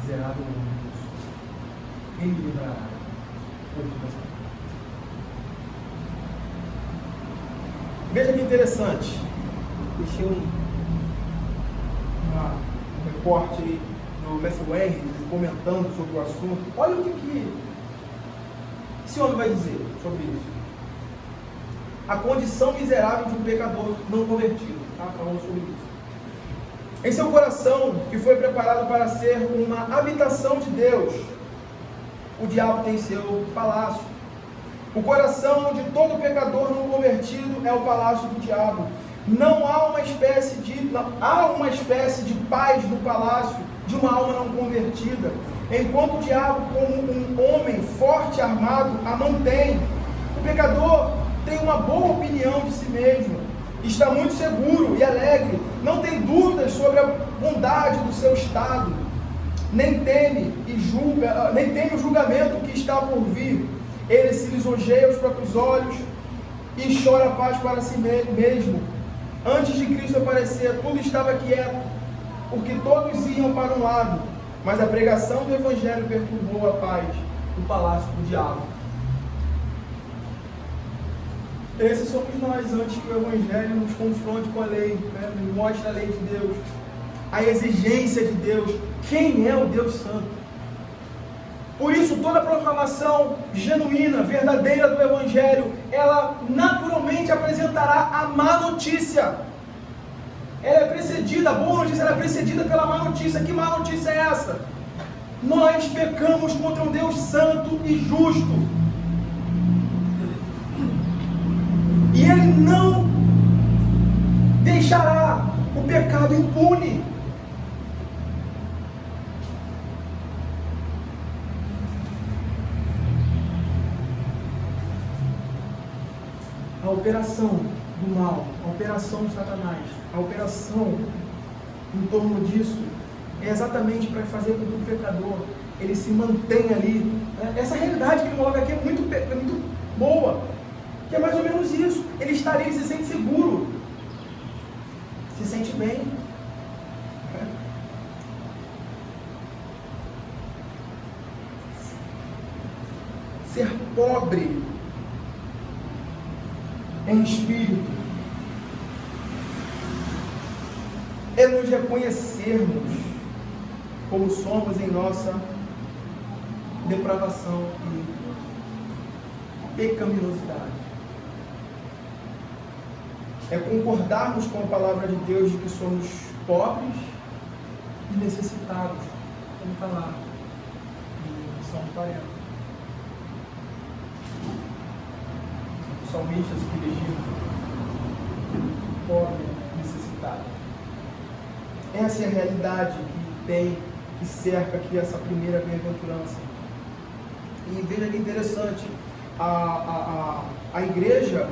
Miserável homem que eu sou. Quem me livrará por todas as coisas? Veja que interessante. Deixei um recorte aí no Matthew Henry comentando sobre o assunto. Olha o que esse homem vai dizer sobre isso. A condição miserável de um pecador não convertido. Falando sobre isso. Em seu coração, que foi preparado para ser uma habitação de Deus, o diabo tem seu palácio. O coração de todo pecador não convertido é o palácio do diabo. Não há uma espécie de paz no palácio de uma alma não convertida, enquanto o diabo, como um homem forte armado, a mantém. O pecador tem uma boa opinião de si mesmo, está muito seguro e alegre, não tem dúvidas sobre a bondade do seu estado, nem teme o julgamento que está por vir. Ele se lisonjeia aos próprios olhos e chora a paz para si mesmo. Antes de Cristo aparecer, tudo estava quieto, porque todos iam para um lado, mas a pregação do Evangelho perturbou a paz do palácio do diabo. Esses somos nós, antes que o Evangelho nos confronte com a lei, nos mostre a lei de Deus. a exigência de Deus. Quem é o Deus Santo? Por isso, toda proclamação genuína, verdadeira do Evangelho, ela naturalmente apresentará a má notícia. Ela é precedida, a boa notícia ela é precedida pela má notícia. Que má notícia é essa? Nós pecamos contra um Deus santo e justo. E Ele não deixará o pecado impune. A operação do mal, a operação de Satanás, a operação em torno disso é exatamente para fazer com que o pecador ele se mantenha ali. Essa realidade que ele coloca aqui é muito boa, que é mais ou menos isso. Ele está ali, ele se sente seguro, se sente bem. Ser pobre em espírito é nos reconhecermos como somos em nossa depravação e pecaminosidade. É concordarmos com a palavra de Deus de que somos pobres e necessitados, como está lá em Salmo 40. Salmistas que elegiam pobre, necessitado. Essa é a realidade que cerca aqui essa primeira bem-aventurança. E veja que interessante, a igreja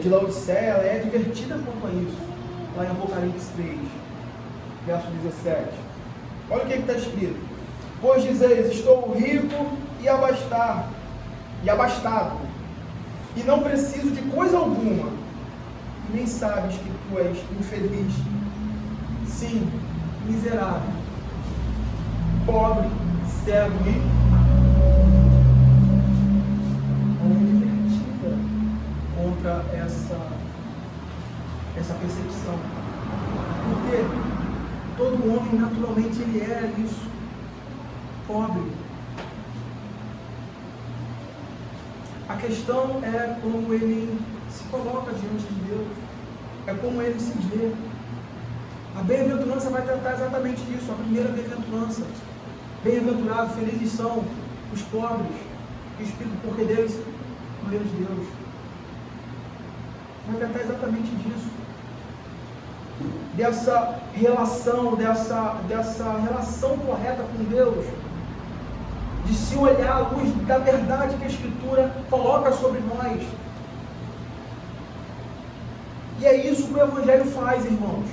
de Laodiceia ela é advertida quanto a isso, lá em Apocalipse 3, verso 17. Olha o que está escrito: pois dizeis, estou rico e abastado, e não preciso de coisa alguma, nem sabes que tu és infeliz, sim, miserável, pobre, cego e divertida contra essa percepção. Porque todo homem naturalmente ele é isso, pobre. A questão é como ele se coloca diante de Deus, é como ele se vê. A bem-aventurança vai tratar exatamente disso, a primeira bem-aventurança. Bem-aventurados, felizes são os pobres, porque deles é o reino de Deus. Vai tratar exatamente disso. Dessa relação correta com Deus, de se olhar à luz da verdade que a Escritura coloca sobre nós. E é isso que o Evangelho faz, irmãos.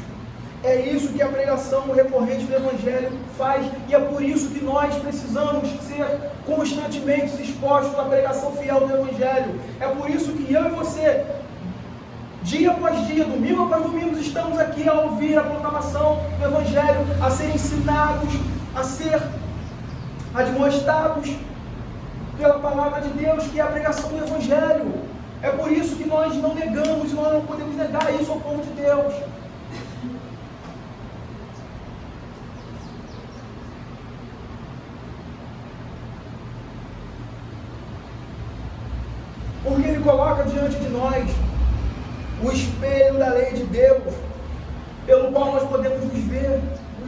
É isso que a pregação recorrente do Evangelho faz. E é por isso que nós precisamos ser constantemente expostos à pregação fiel do Evangelho. É por isso que eu e você, dia após dia, domingo após domingo, estamos aqui a ouvir a proclamação do Evangelho, a ser ensinados, a ser admoestados pela palavra de Deus, que é a pregação do Evangelho. É por isso que nós não negamos, nós não podemos negar isso ao povo de Deus. Porque Ele coloca diante de nós o espelho da lei de Deus, pelo qual nós podemos nos ver,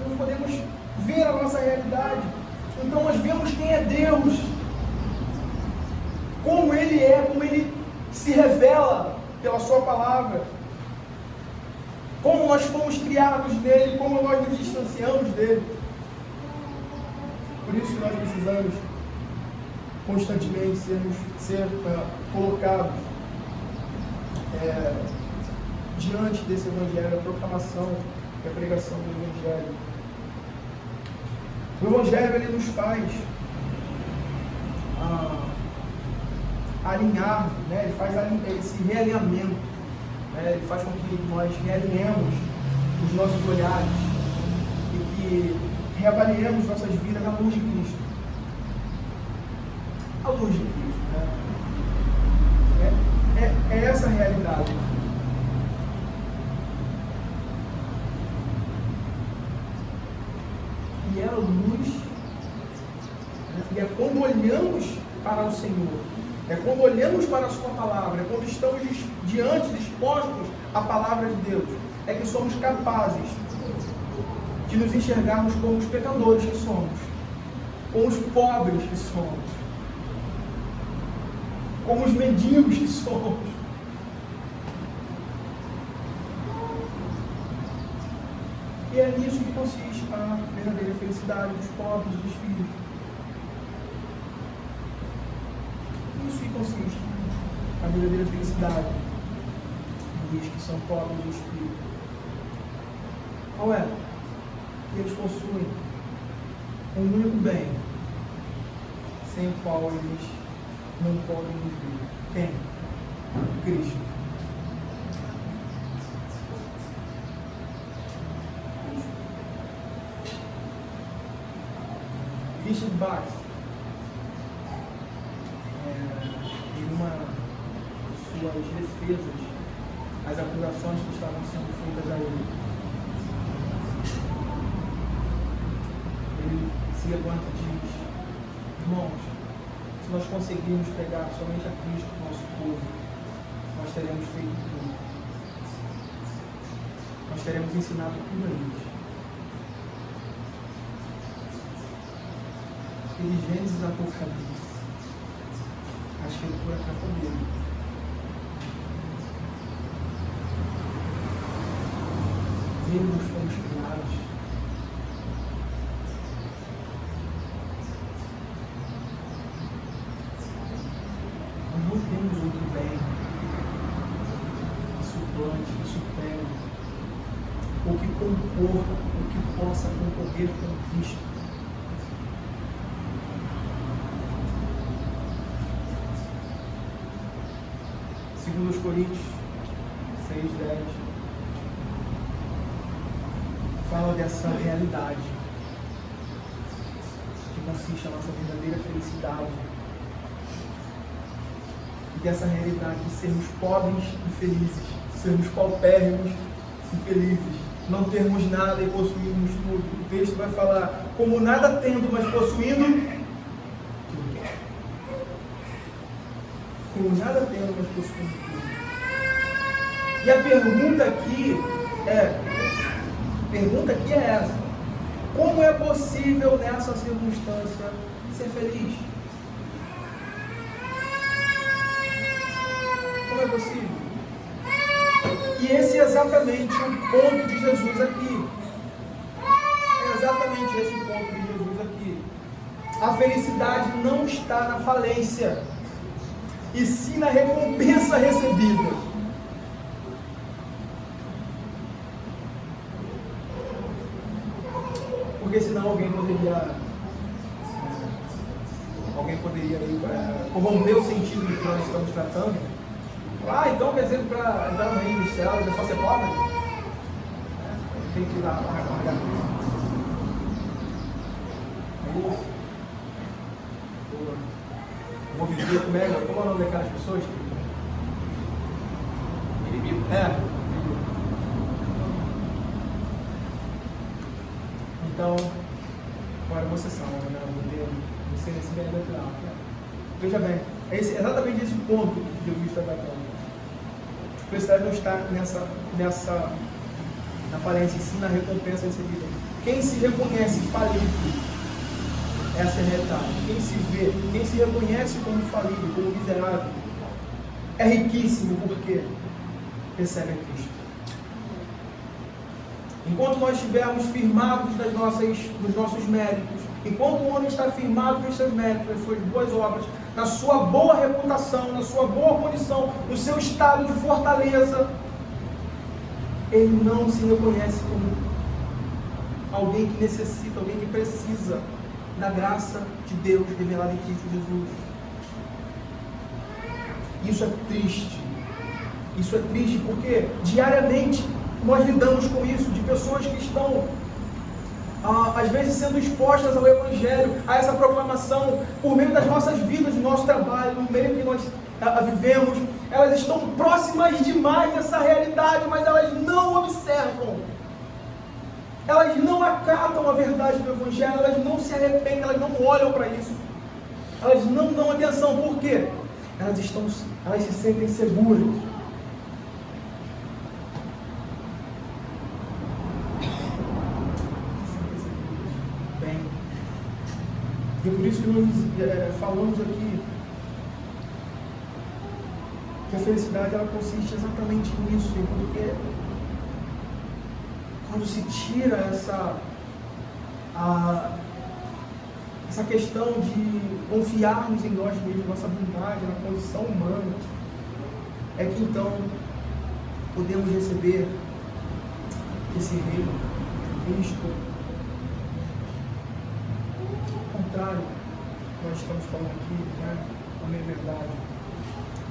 nós podemos ver a nossa realidade. Então nós vemos quem é Deus, como Ele é, como Ele se revela pela Sua palavra, como nós fomos criados nele, como nós nos distanciamos dele. Por isso que nós precisamos constantemente ser colocados diante desse Evangelho, a proclamação e a pregação do Evangelho. O Evangelho ele nos faz alinhar, né? Ele faz esse realinhamento, né? Ele faz com que nós realinhemos os nossos olhares e que reavaliemos nossas vidas à luz de Cristo. À luz de Cristo, né? É essa a realidade. que ela nos... E é quando olhamos para o Senhor, é quando olhamos para a sua palavra, é quando estamos diante, dispostos à palavra de Deus, é que somos capazes de nos enxergarmos como os pecadores que somos, como os pobres que somos, como os mendigos que somos. E é nisso que consiste a verdadeira felicidade dos pobres e dos filhos. Isso que consiste a verdadeira felicidade dos que são pobres de espírito. Qual é? Que eles possuem um único bem, sem o qual eles não podem viver. Quem? Cristo. Richard Bach, em uma de suas defesas, as acusações que estavam sendo feitas a ele, ele se levanta e diz: irmãos, se nós conseguirmos pegar somente a Cristo do nosso povo, nós teremos feito tudo. Nós teremos ensinado tudo a eles. De Gênesis a Apocalipse, a escritura é capa dele. Nele nos fomos criados. Nós não temos outro bem que suplante, que supere, ou que concorra, ou que possa concorrer com Cristo. Segundo os Coríntios 6:10, fala dessa realidade que consiste a nossa verdadeira felicidade, e dessa realidade de sermos pobres e felizes, sermos paupérrimos e felizes, não termos nada e possuirmos tudo. O texto vai falar: como nada tendo, mas possuindo. Como nada tendo, mas possuindo tudo. E a pergunta aqui é essa: como é possível nessa circunstância ser feliz? Como é possível? E esse é exatamente o ponto de Jesus aqui. É exatamente esse o ponto de Jesus aqui. A felicidade não está na falência, e sim na recompensa recebida. Porque senão alguém poderia corromper o sentido do que nós estamos tratando. Então quer dizer que para entrar no reino dos céus é só ser pobre? Tem que ir lá largar tudo. É isso? Vou viver como é o nome daquelas pessoas? Inimigo? Então, agora você salva, né? Você recebe a natural. Veja bem, é exatamente esse ponto que Jesus está tratando. A felicidade não está na falência, e sim na recompensa recebida. Quem se reconhece falido, essa é a realidade. Quem se vê, quem se reconhece como falido, como miserável, é riquíssimo porque recebe a Cristo. Enquanto nós estivermos firmados nos nossos méritos, enquanto o homem está firmado nos seus méritos, nas suas boas obras, na sua boa reputação, na sua boa condição, no seu estado de fortaleza, ele não se reconhece como alguém que necessita, alguém que precisa da graça de Deus revelada em Cristo Jesus. Isso é triste. Isso é triste porque diariamente nós lidamos com isso, de pessoas que estão às vezes sendo expostas ao Evangelho, a essa proclamação, por meio das nossas vidas, do nosso trabalho, no meio que nós vivemos. Elas estão próximas demais dessa realidade, mas elas não observam elas não acatam a verdade do Evangelho, elas não se arrependem, elas não olham para isso. Elas não dão atenção. Por quê? Elas se sentem seguras. Bem, e é por isso que nós falamos aqui que a felicidade ela consiste exatamente nisso, porque quando se tira essa questão de confiarmos em nós mesmos, nossa bondade, na condição humana, é que então podemos receber esse reino de Cristo. Ao contrário, nós estamos falando aqui, né? A minha verdade.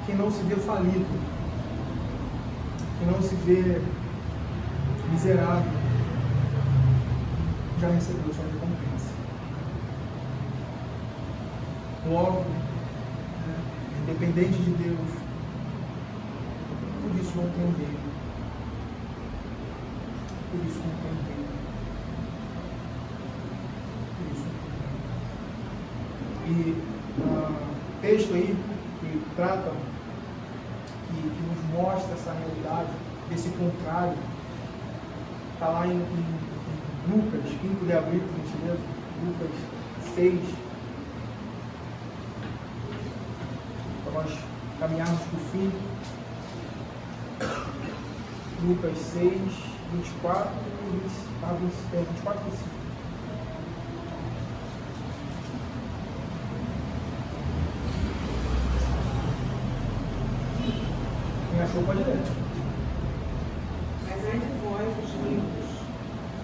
Quem não se vê falido, quem não se vê miserável, já recebeu sua recompensa. Logo, independente de Deus, por isso não tem reino. Por isso não tem reino. Por isso não tem reino. E o texto aí que trata, que nos mostra essa realidade, desse contrário, está lá em Lucas, quem puder abrir, por gentileza, Lucas 6, para nós caminharmos para o fim. Lucas 6, 24 e 25. Quem achou pode ler. Mas ai de vós, os ricos,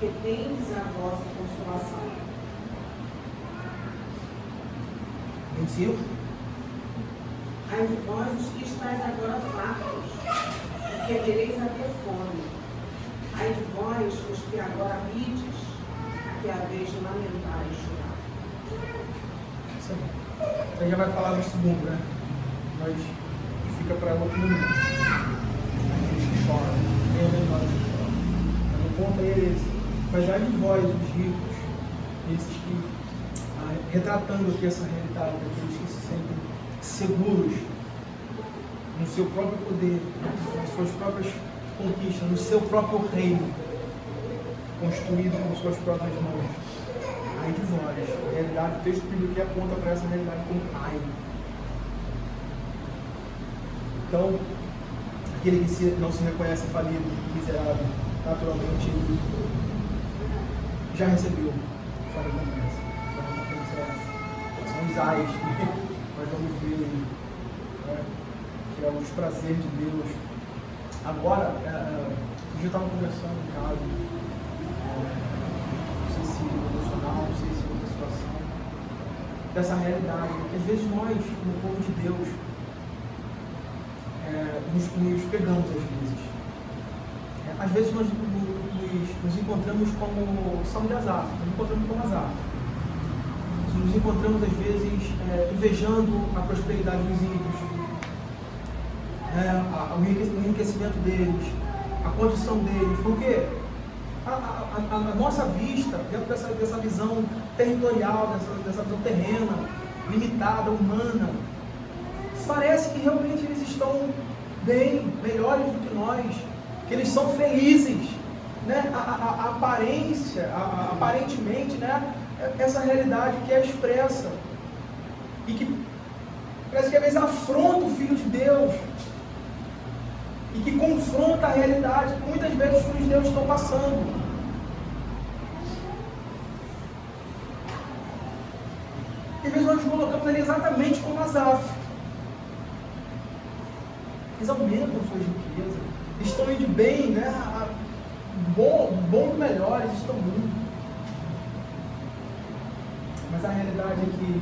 que tendes a vossa consolação. 25. Ai de vós, os que estáis agora fartos, porque tereis a ter fome. Ai de vós, os que agora rides, que a vez de lamentar e chorar. Você já vai falar do segundo, né? Mas fica para outro momento. Aqueles que choram, nem menor que choram. Mas o ponto é esse. Mas ai de vós, os ricos, esses que, retratando aqui essa realidade, aqueles que se sentem seguros no seu próprio poder, nas suas próprias conquistas, no seu próprio reino, construído com suas próprias mãos. Ai de vós, a realidade, o texto bíblico aqui aponta para essa realidade como ai. Então, aquele que não se reconhece falido, miserável, naturalmente ele já recebeu sua recompensa. Sua recompensa é essa. São os ais que nós vamos ver, né? Que é os prazeres de Deus. Agora, eu estava conversando em casa, não sei se emocional, não sei se outra situação, dessa realidade, que às vezes nós, como povo de Deus, nos pegamos às vezes. Às vezes nós nos encontramos como São de Asaf, nos encontramos como Asaf. Nos encontramos às vezes invejando a prosperidade dos ímpios, o enriquecimento deles, a condição deles, porque a nossa vista, dentro dessa visão territorial, dessa visão terrena, limitada, humana, parece que realmente eles estão bem, melhores do que nós, que eles são felizes, né? A aparência, aparentemente, né? Essa realidade que é expressa e que parece que às vezes afronta o Filho de Deus e que confronta a realidade que muitas vezes os filhos de Deus estão passando. Às vezes nós nos colocamos ali exatamente como Asaf. Eles aumentam suas riquezas, estão indo bem, né? Bom melhor, eles estão indo. Mas a realidade é que,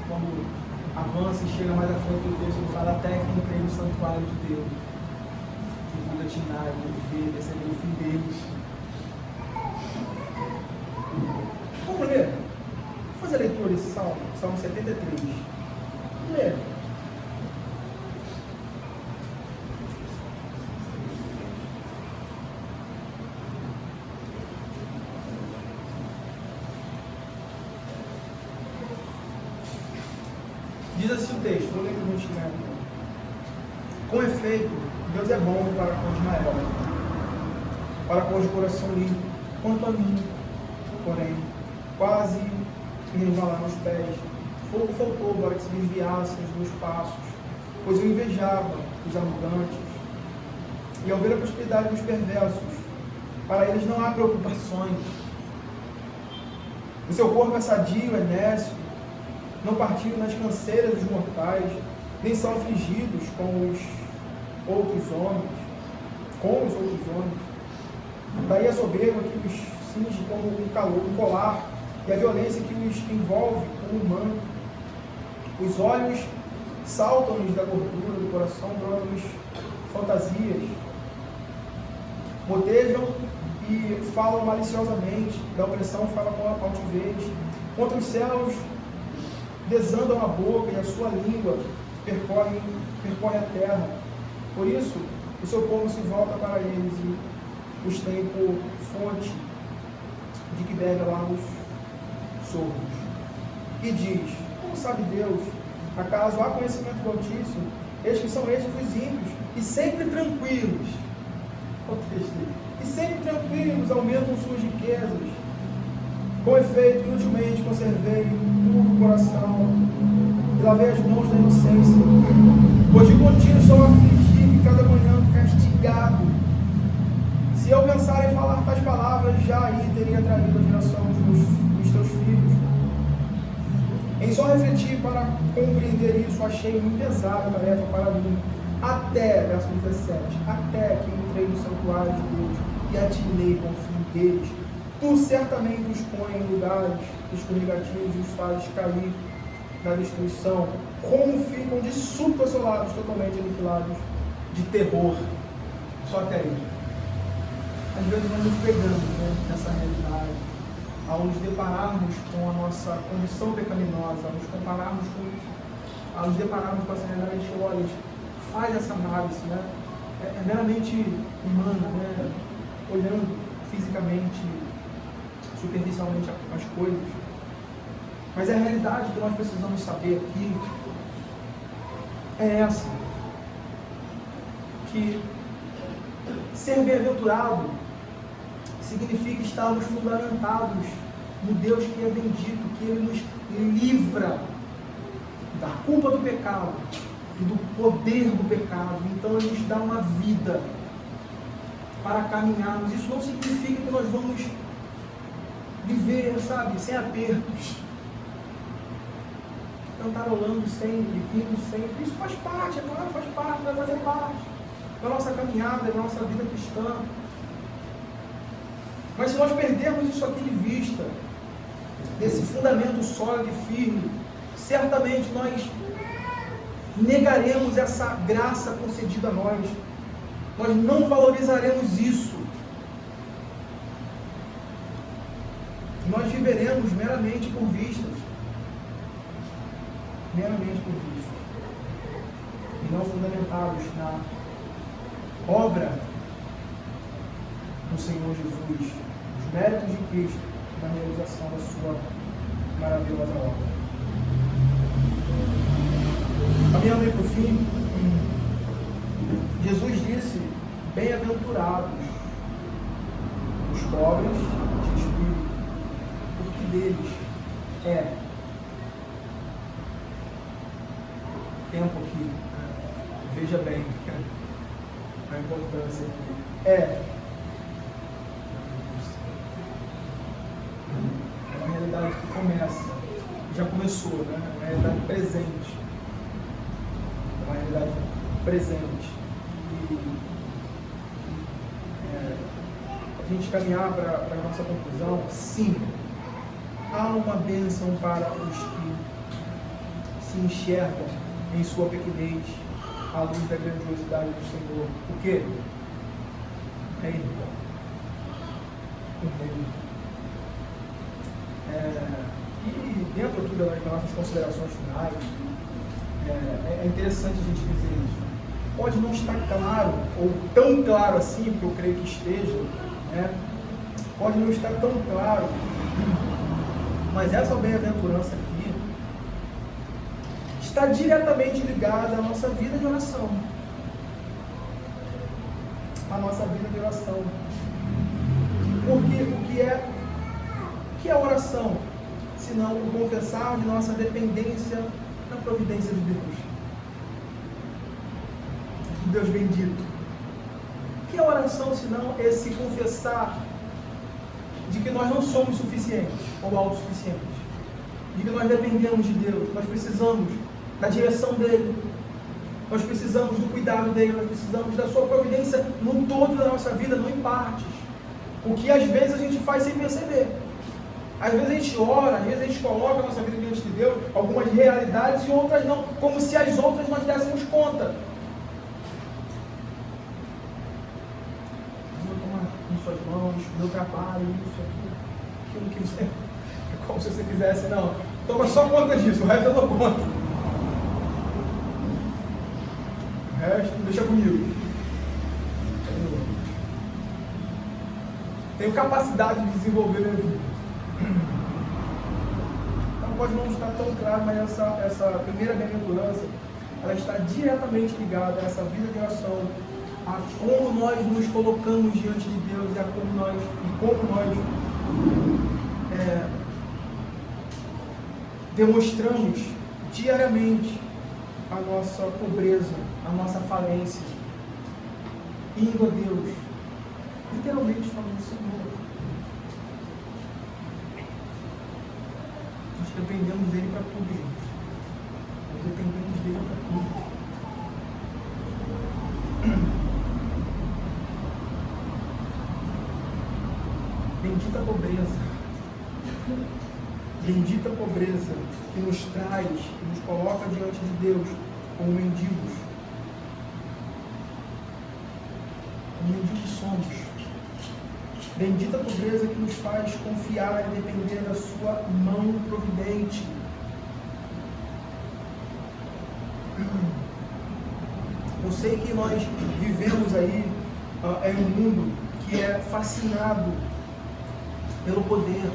quando avança e chega mais à frente do texto, ele fala até que entrei no santuário de Deus, de vida tinária, de ver, receber o fim deles. Vamos ler? Vamos fazer a leitura desse Salmo, Salmo 73. Vamos ler. Diz assim o texto, vou ler que eu vou chegar aqui. Com efeito, Deus é bom para com Ismael, para com o coração limpo. Quanto a mim, porém, quase me resvalar nos pés. Pouco faltou para que se desviassem os meus passos, pois eu invejava os arrogantes, e ao ver a prosperidade dos perversos, para eles não há preocupações. O seu corpo é sadio, é nécio, não partilham nas canseiras dos mortais, nem são afligidos com os outros homens. Daí a soberba que os cinge como um colar, e a violência que os envolve como um manto. Os olhos saltam-lhes da gordura do coração, brotam-lhes fantasias. Motejam e falam maliciosamente, da opressão falam com altivez. Contra os céus desandam a boca, e a sua língua percorre a terra. Por isso, o seu povo se volta para eles e os tem por fonte de que bebe lá os sordos. E diz: como sabe Deus? Acaso há conhecimento do Altíssimo? Eis que são estes os ímpios, e sempre tranquilos. E sempre tranquilos aumentam suas riquezas. Com efeito, inutilmente conservei puro coração e lavei as mãos da inocência, pois de contínuo sou afligido e cada manhã castigado. Se eu pensar em falar tais palavras, já aí teria traído a geração dos teus filhos. Em só refletir para compreender isso, achei muito pesada a tarefa para mim, até, verso 17, até que entrei no santuário de Deus e atinei com o fim deles. Tu certamente os põe em lugares escorregativos e os fazes cair na destruição, como ficam de súbito assolados, totalmente aniquilados, de terror. Só até aí. Às vezes nós nos pegamos, né, nessa realidade, ao nos depararmos com a nossa condição pecaminosa, ao nos depararmos com essa realidade, a gente olha, a gente faz essa análise, né? É meramente humana, né? Olhando fisicamente, superficialmente as coisas. Mas a realidade que nós precisamos saber aqui é essa: que ser bem-aventurado significa estarmos fundamentados no Deus que é bendito, que Ele nos livra da culpa do pecado e do poder do pecado. Então Ele nos dá uma vida para caminharmos. Isso não significa que nós vamos viver, sabe, sem apertos, cantarolando sempre, rindo sempre. Isso faz parte, é claro, faz parte, vai fazer parte da nossa caminhada, da nossa vida cristã. Mas se nós perdermos isso aqui de vista, desse fundamento sólido e firme, certamente nós negaremos essa graça concedida a nós. Nós não valorizaremos isso. Nós viveremos meramente por vistas. Meramente por vistas. E não fundamentados na obra do Senhor Jesus, os méritos de Cristo, na realização da sua maravilhosa obra. Caminhando para o fim, Jesus disse: bem-aventurados os pobres de espírito, porque deles é. Tempo aqui, veja bem a importância aqui. É uma realidade que começa, já começou, né? É uma realidade presente. É uma realidade presente. E a gente caminhar para a nossa conclusão, sim, há uma bênção para os que se enxergam em sua pequenez à luz da grandiosidade do Senhor. O quê? Reino. O reino. E dentro aqui das nossas considerações finais, é interessante a gente dizer isso. Pode não estar claro, ou tão claro assim, porque eu creio que esteja, né? Pode não estar tão claro, mas essa bem-aventurança aqui está diretamente ligada à nossa vida de oração. A nossa vida de oração. Porque o que é oração? Senão o confessar de nossa dependência na providência de Deus. Deus bendito. O que é oração senão esse confessar de que nós não somos suficientes ou autossuficientes? De que nós dependemos de Deus, nós precisamos da direção dEle, nós precisamos do cuidado dEle, nós precisamos da sua providência no todo da nossa vida, não em partes. O que às vezes a gente faz sem perceber. Às vezes a gente ora, às vezes a gente coloca a nossa vida diante de Deus, algumas realidades e outras não, como se as outras nós dessemos conta. Deus toma em suas mãos, meu trabalho, isso, aquilo que você... É como se você quisesse, não, toma só conta disso, o resto eu dou conta. O resto deixa comigo. Tenho capacidade de desenvolver minha vida. Então pode não estar tão claro, mas essa primeira bem-aventurança, ela está diretamente ligada a essa vida de oração, a como nós nos colocamos diante de Deus e a como nós demonstramos diariamente a nossa pobreza, a nossa falência, indo a Deus, literalmente falando, Senhor, nós dependemos dele para tudo, gente. Nós dependemos dele para tudo. Bendita pobreza. Bendita pobreza que nos traz, que nos coloca diante de Deus como mendigos. Como mendigos somos. Bendita pobreza que nos faz confiar e depender da sua mão providente. Eu sei que nós vivemos aí em um mundo que é fascinado pelo poder.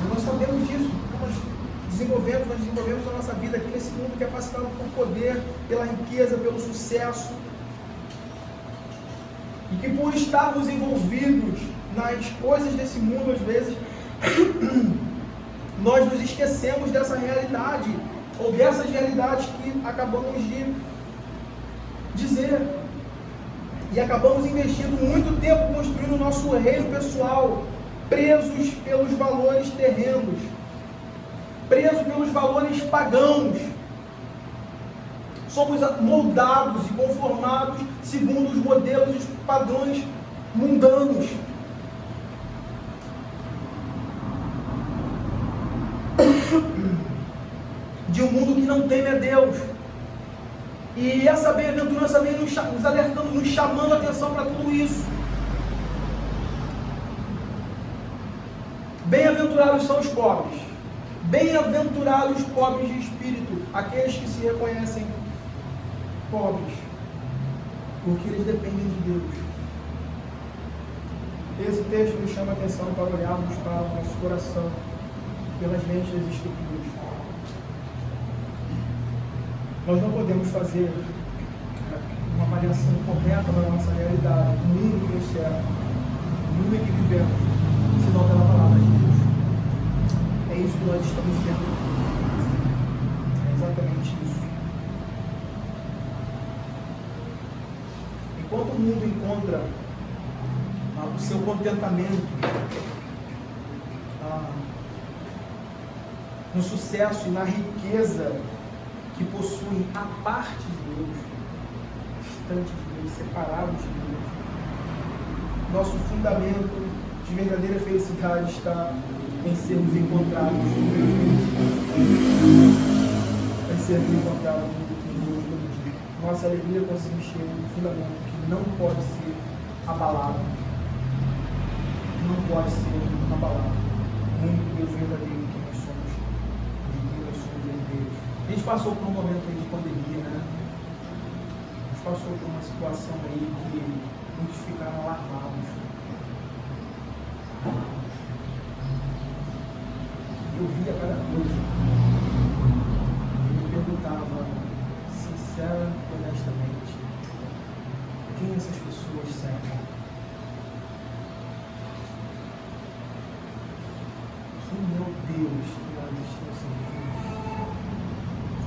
Nós sabemos disso. Nós desenvolvemos a nossa vida aqui nesse mundo que é fascinado por poder, pela riqueza, pelo sucesso. E que por estarmos envolvidos nas coisas desse mundo, às vezes, nós nos esquecemos dessa realidade, ou dessas realidades que acabamos de dizer. E acabamos investindo muito tempo construindo o nosso reino pessoal, presos pelos valores terrenos, presos pelos valores pagãos. Somos moldados e conformados segundo os modelos e os padrões mundanos. De um mundo que não teme a Deus. E essa bem-aventurança vem nos alertando, nos chamando a atenção para tudo isso. Bem-aventurados são os pobres. Bem-aventurados os pobres de espírito, aqueles que se reconhecem pobres, porque eles dependem de Deus. Esse texto nos chama a atenção para olharmos para o nosso coração, pelas lentes das Escrituras. Nós não podemos fazer uma avaliação correta da nossa realidade, do mundo que nos cerca, do mundo em que vivemos, senão pela palavra de Deus. É isso que nós estamos vendo. É exatamente isso. Enquanto o mundo encontra o seu contentamento no sucesso e na riqueza que possuem a parte de Deus, distante de Deus, separados de Deus, nosso fundamento de verdadeira felicidade está em sermos encontrados em Deus. Nossa alegria consiste em um fundamento que não pode ser abalado. Não pode ser abalado. O único Deus verdadeiro que nós somos, de quem nós somos herdeiros. A gente passou por um momento aí de pandemia, né? A gente passou por uma situação aí que muitos ficaram alarmados. Eu via cada coisa. honestamente quem essas pessoas servem. Quem é o Deus que nós estamos servindo?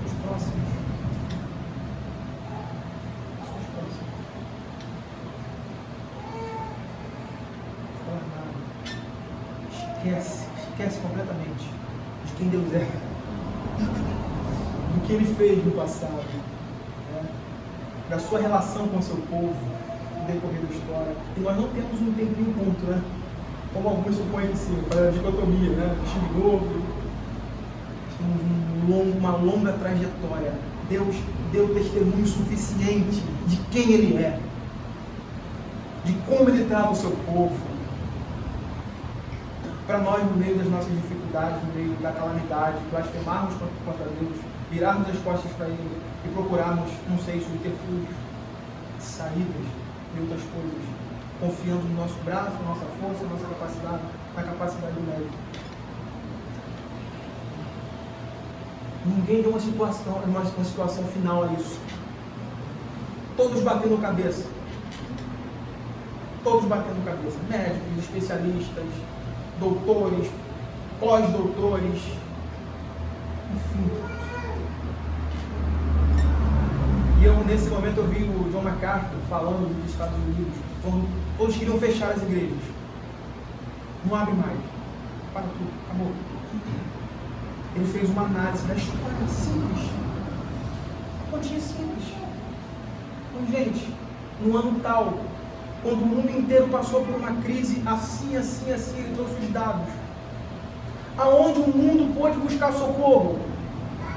Os próximos. Os próximos. Não fala nada. Esquece completamente de quem Deus é, do que Ele fez no passado, né? Da sua relação com o seu povo, no decorrer da história. E nós não temos um tempo de encontro, né? Como alguns supõem que sim, para a dicotomia, né? Time novo, uma longa trajetória. Deus deu testemunho suficiente de quem Ele é, de como Ele trata o seu povo. Para nós, no meio das nossas dificuldades, no meio da calamidade, blasfemarmos contra Deus, virarmos as costas para Ele e procurarmos, não sei, subterfúgios, saídas e outras coisas, confiando no nosso braço, na nossa força, na nossa capacidade, na capacidade do médico. Ninguém deu uma situação final a isso. Todos batendo cabeça. Todos batendo cabeça. Médicos, especialistas, doutores, pós-doutores, enfim. E eu, nesse momento, eu vi o John MacArthur falando dos Estados Unidos, quando todos queriam fechar as igrejas. Não abre mais. Para tudo. Acabou. Ele fez uma análise da história simples. Continha simples. Então, gente, no ano tal, quando o mundo inteiro passou por uma crise assim, ele trouxe os dados. Aonde o mundo pôde buscar socorro?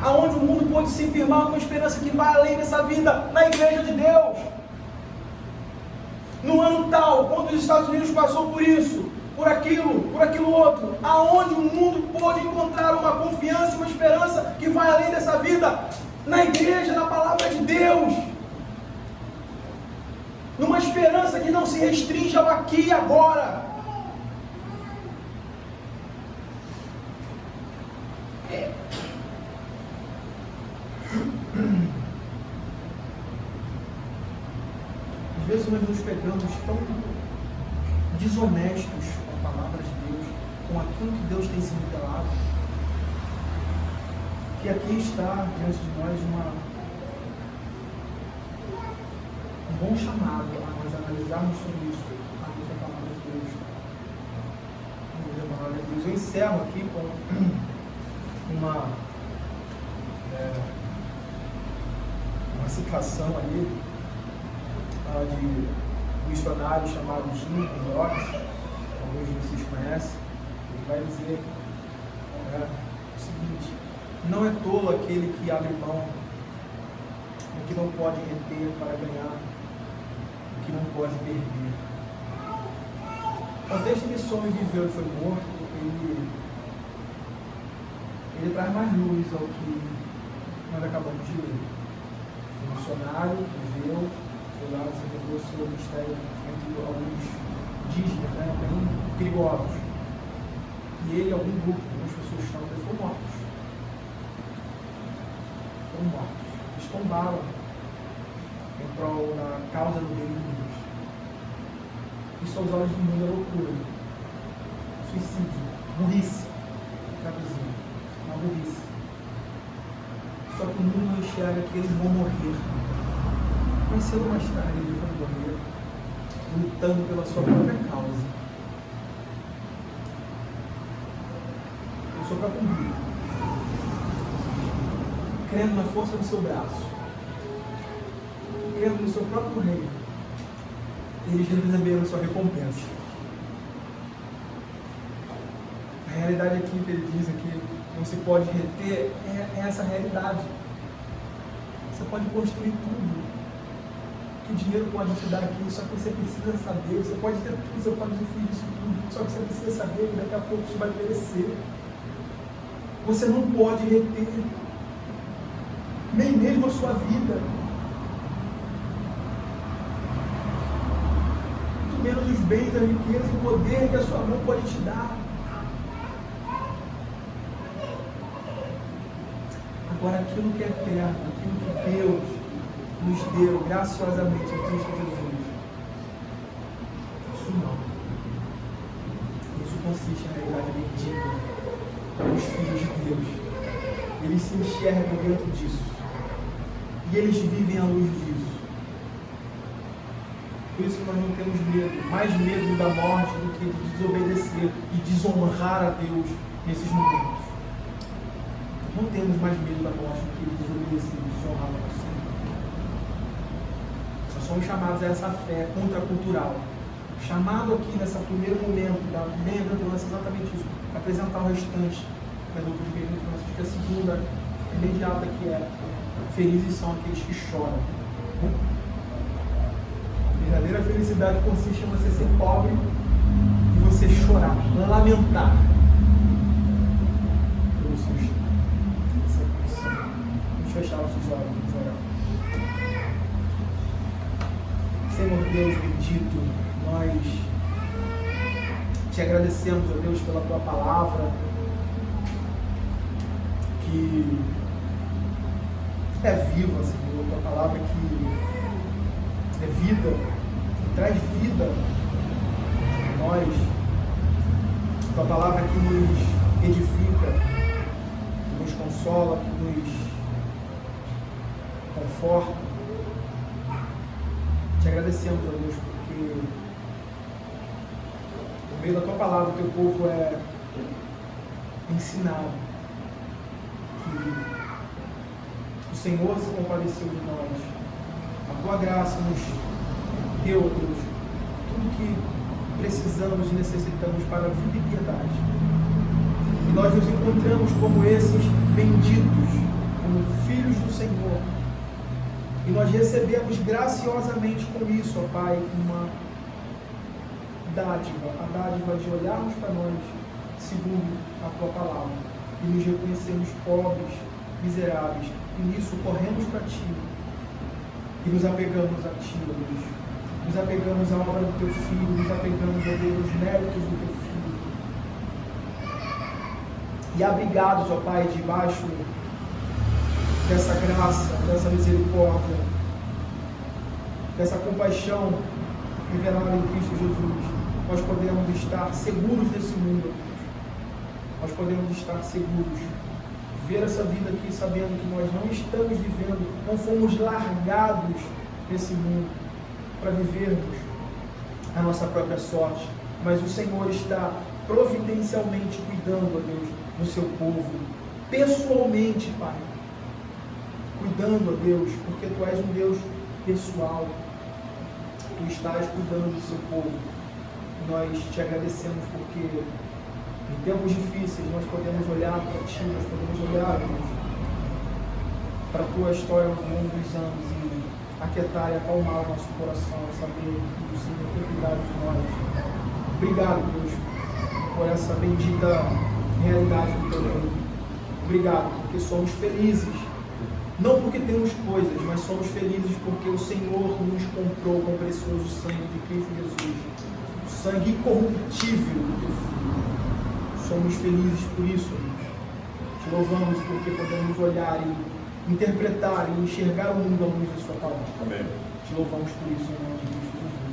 Aonde o mundo pôde se firmar numa esperança que vai além dessa vida? Na igreja de Deus. No ano tal, quando os Estados Unidos passou por isso, por aquilo outro, aonde o mundo pôde encontrar uma confiança, uma esperança que vai além dessa vida? Na igreja, na palavra de Deus. Numa esperança que não se restringe ao aqui e agora. Às vezes nós nos pegamos tão desonestos com a palavra de Deus, com aquilo que Deus tem se revelado, que aqui está diante de nós um bom chamado a nós analisarmos sobre isso, a luz da palavra de Deus. A luz da palavra de Deus. Eu encerro aqui com uma citação ali de um missionário chamado Jim Brock, alguns de vocês conhecem. Ele vai dizer o seguinte: não é tolo aquele que abre mão do que não pode reter para ganhar o que não pode perder. O contexto que esse homem viveu e foi morto, ele traz mais luz ao que nós acabamos de ler. O missionário viveu, foi lá, desenvolveu o seu mistério entre alguns indígenas, bem perigosos. E ele, algum grupo, algumas pessoas estavam, foram mortos. Eles tombaram em prol da causa do reino de Deus. Isso aos olhos do mundo é loucura. Suicídio, burrice, traduzindo, uma burrice. Só que o mundo não enxerga que eles vão morrer. Mas cedo ou mais tarde eles vão morrer, lutando pela sua própria causa. Pelo seu próprio umbigo. Crendo na força do seu braço. Crendo no seu próprio reino. Eles receberam sua recompensa. A realidade aqui que ele diz aqui, não se pode reter, é essa realidade. Você pode construir tudo que o dinheiro pode te dar aqui, só que você precisa saber. Você pode ter tudo, você pode adquirir isso tudo, só que você precisa saber que daqui a pouco isso vai perecer. Você não pode reter nem mesmo a sua vida, muito menos os bens, a riqueza, o poder que a sua mão pode te dar. Agora, aquilo que é eterno, aquilo que Deus nos deu graciosamente em Cristo Jesus. Isso não. Isso consiste na realidade bendita dos filhos de Deus. Eles se enxergam dentro disso. E eles vivem à luz disso. Por isso que nós não temos medo, mais medo da morte do que de desobedecer e desonrar a Deus nesses momentos. Não temos mais medo da morte do que de desobedecer e desonrar a Deus. Nós somos chamados a essa fé contracultural. Chamado aqui nesse primeiro momento da bem-aventurança é exatamente isso. Apresentar o restante das outras bem-aventuranças, que a segunda imediata que é felizes são aqueles que choram. A verdadeira felicidade consiste em você ser pobre e você chorar, lamentar pelo seu estado. Vamos fechar nossos olhos, vamos orar. Senhor Deus bendito, nós te agradecemos, ó Deus, pela tua palavra, que é viva, Senhor, tua palavra que é vida, que traz vida a nós, tua palavra que nos edifica, que nos consola, que nos conforta. Te agradecemos, ó Deus, porque por meio da tua palavra o teu povo é ensinado que o Senhor se compadeceu de nós. A tua graça nos deu, Deus, tudo que precisamos e necessitamos para a vida e piedade. E nós nos encontramos como esses benditos, como filhos do Senhor. E nós recebemos graciosamente com isso, ó Pai, uma dádiva, a dádiva de olharmos para nós segundo a tua palavra e nos reconhecermos pobres, miseráveis, e nisso corremos para ti. E nos apegamos a Ti, ó Deus. Nos apegamos à obra do Teu Filho, nos apegamos, ó Deus, aos méritos do Teu Filho. E abrigados, ó Pai, debaixo dessa graça, dessa misericórdia, dessa compaixão revelada em Cristo Jesus, nós podemos estar seguros nesse mundo, ó Deus. Nós podemos estar seguros. Ver essa vida aqui sabendo que nós não estamos vivendo, não fomos largados nesse mundo para vivermos a nossa própria sorte, mas o Senhor está providencialmente cuidando, ó Deus, do seu povo, pessoalmente, Pai, cuidando, ó Deus, porque Tu és um Deus pessoal, Tu estás cuidando do seu povo. Nós te agradecemos porque em tempos difíceis, nós podemos olhar para Ti, nós podemos olhar, Deus, para a Tua história ao longo dos anos e aquietar e acalmar o nosso coração, saber que o Senhor tem cuidado de nós. Obrigado, Deus, por essa bendita realidade do Teu reino. Obrigado, porque somos felizes, não porque temos coisas, mas somos felizes porque o Senhor nos comprou com o precioso sangue de Cristo Jesus, o sangue incorruptível do Teu Filho. Somos felizes por isso, Deus. Te louvamos porque podemos olhar e interpretar e enxergar o mundo à luz da Sua palavra. Amém. Te louvamos por isso, em nome de Cristo Jesus.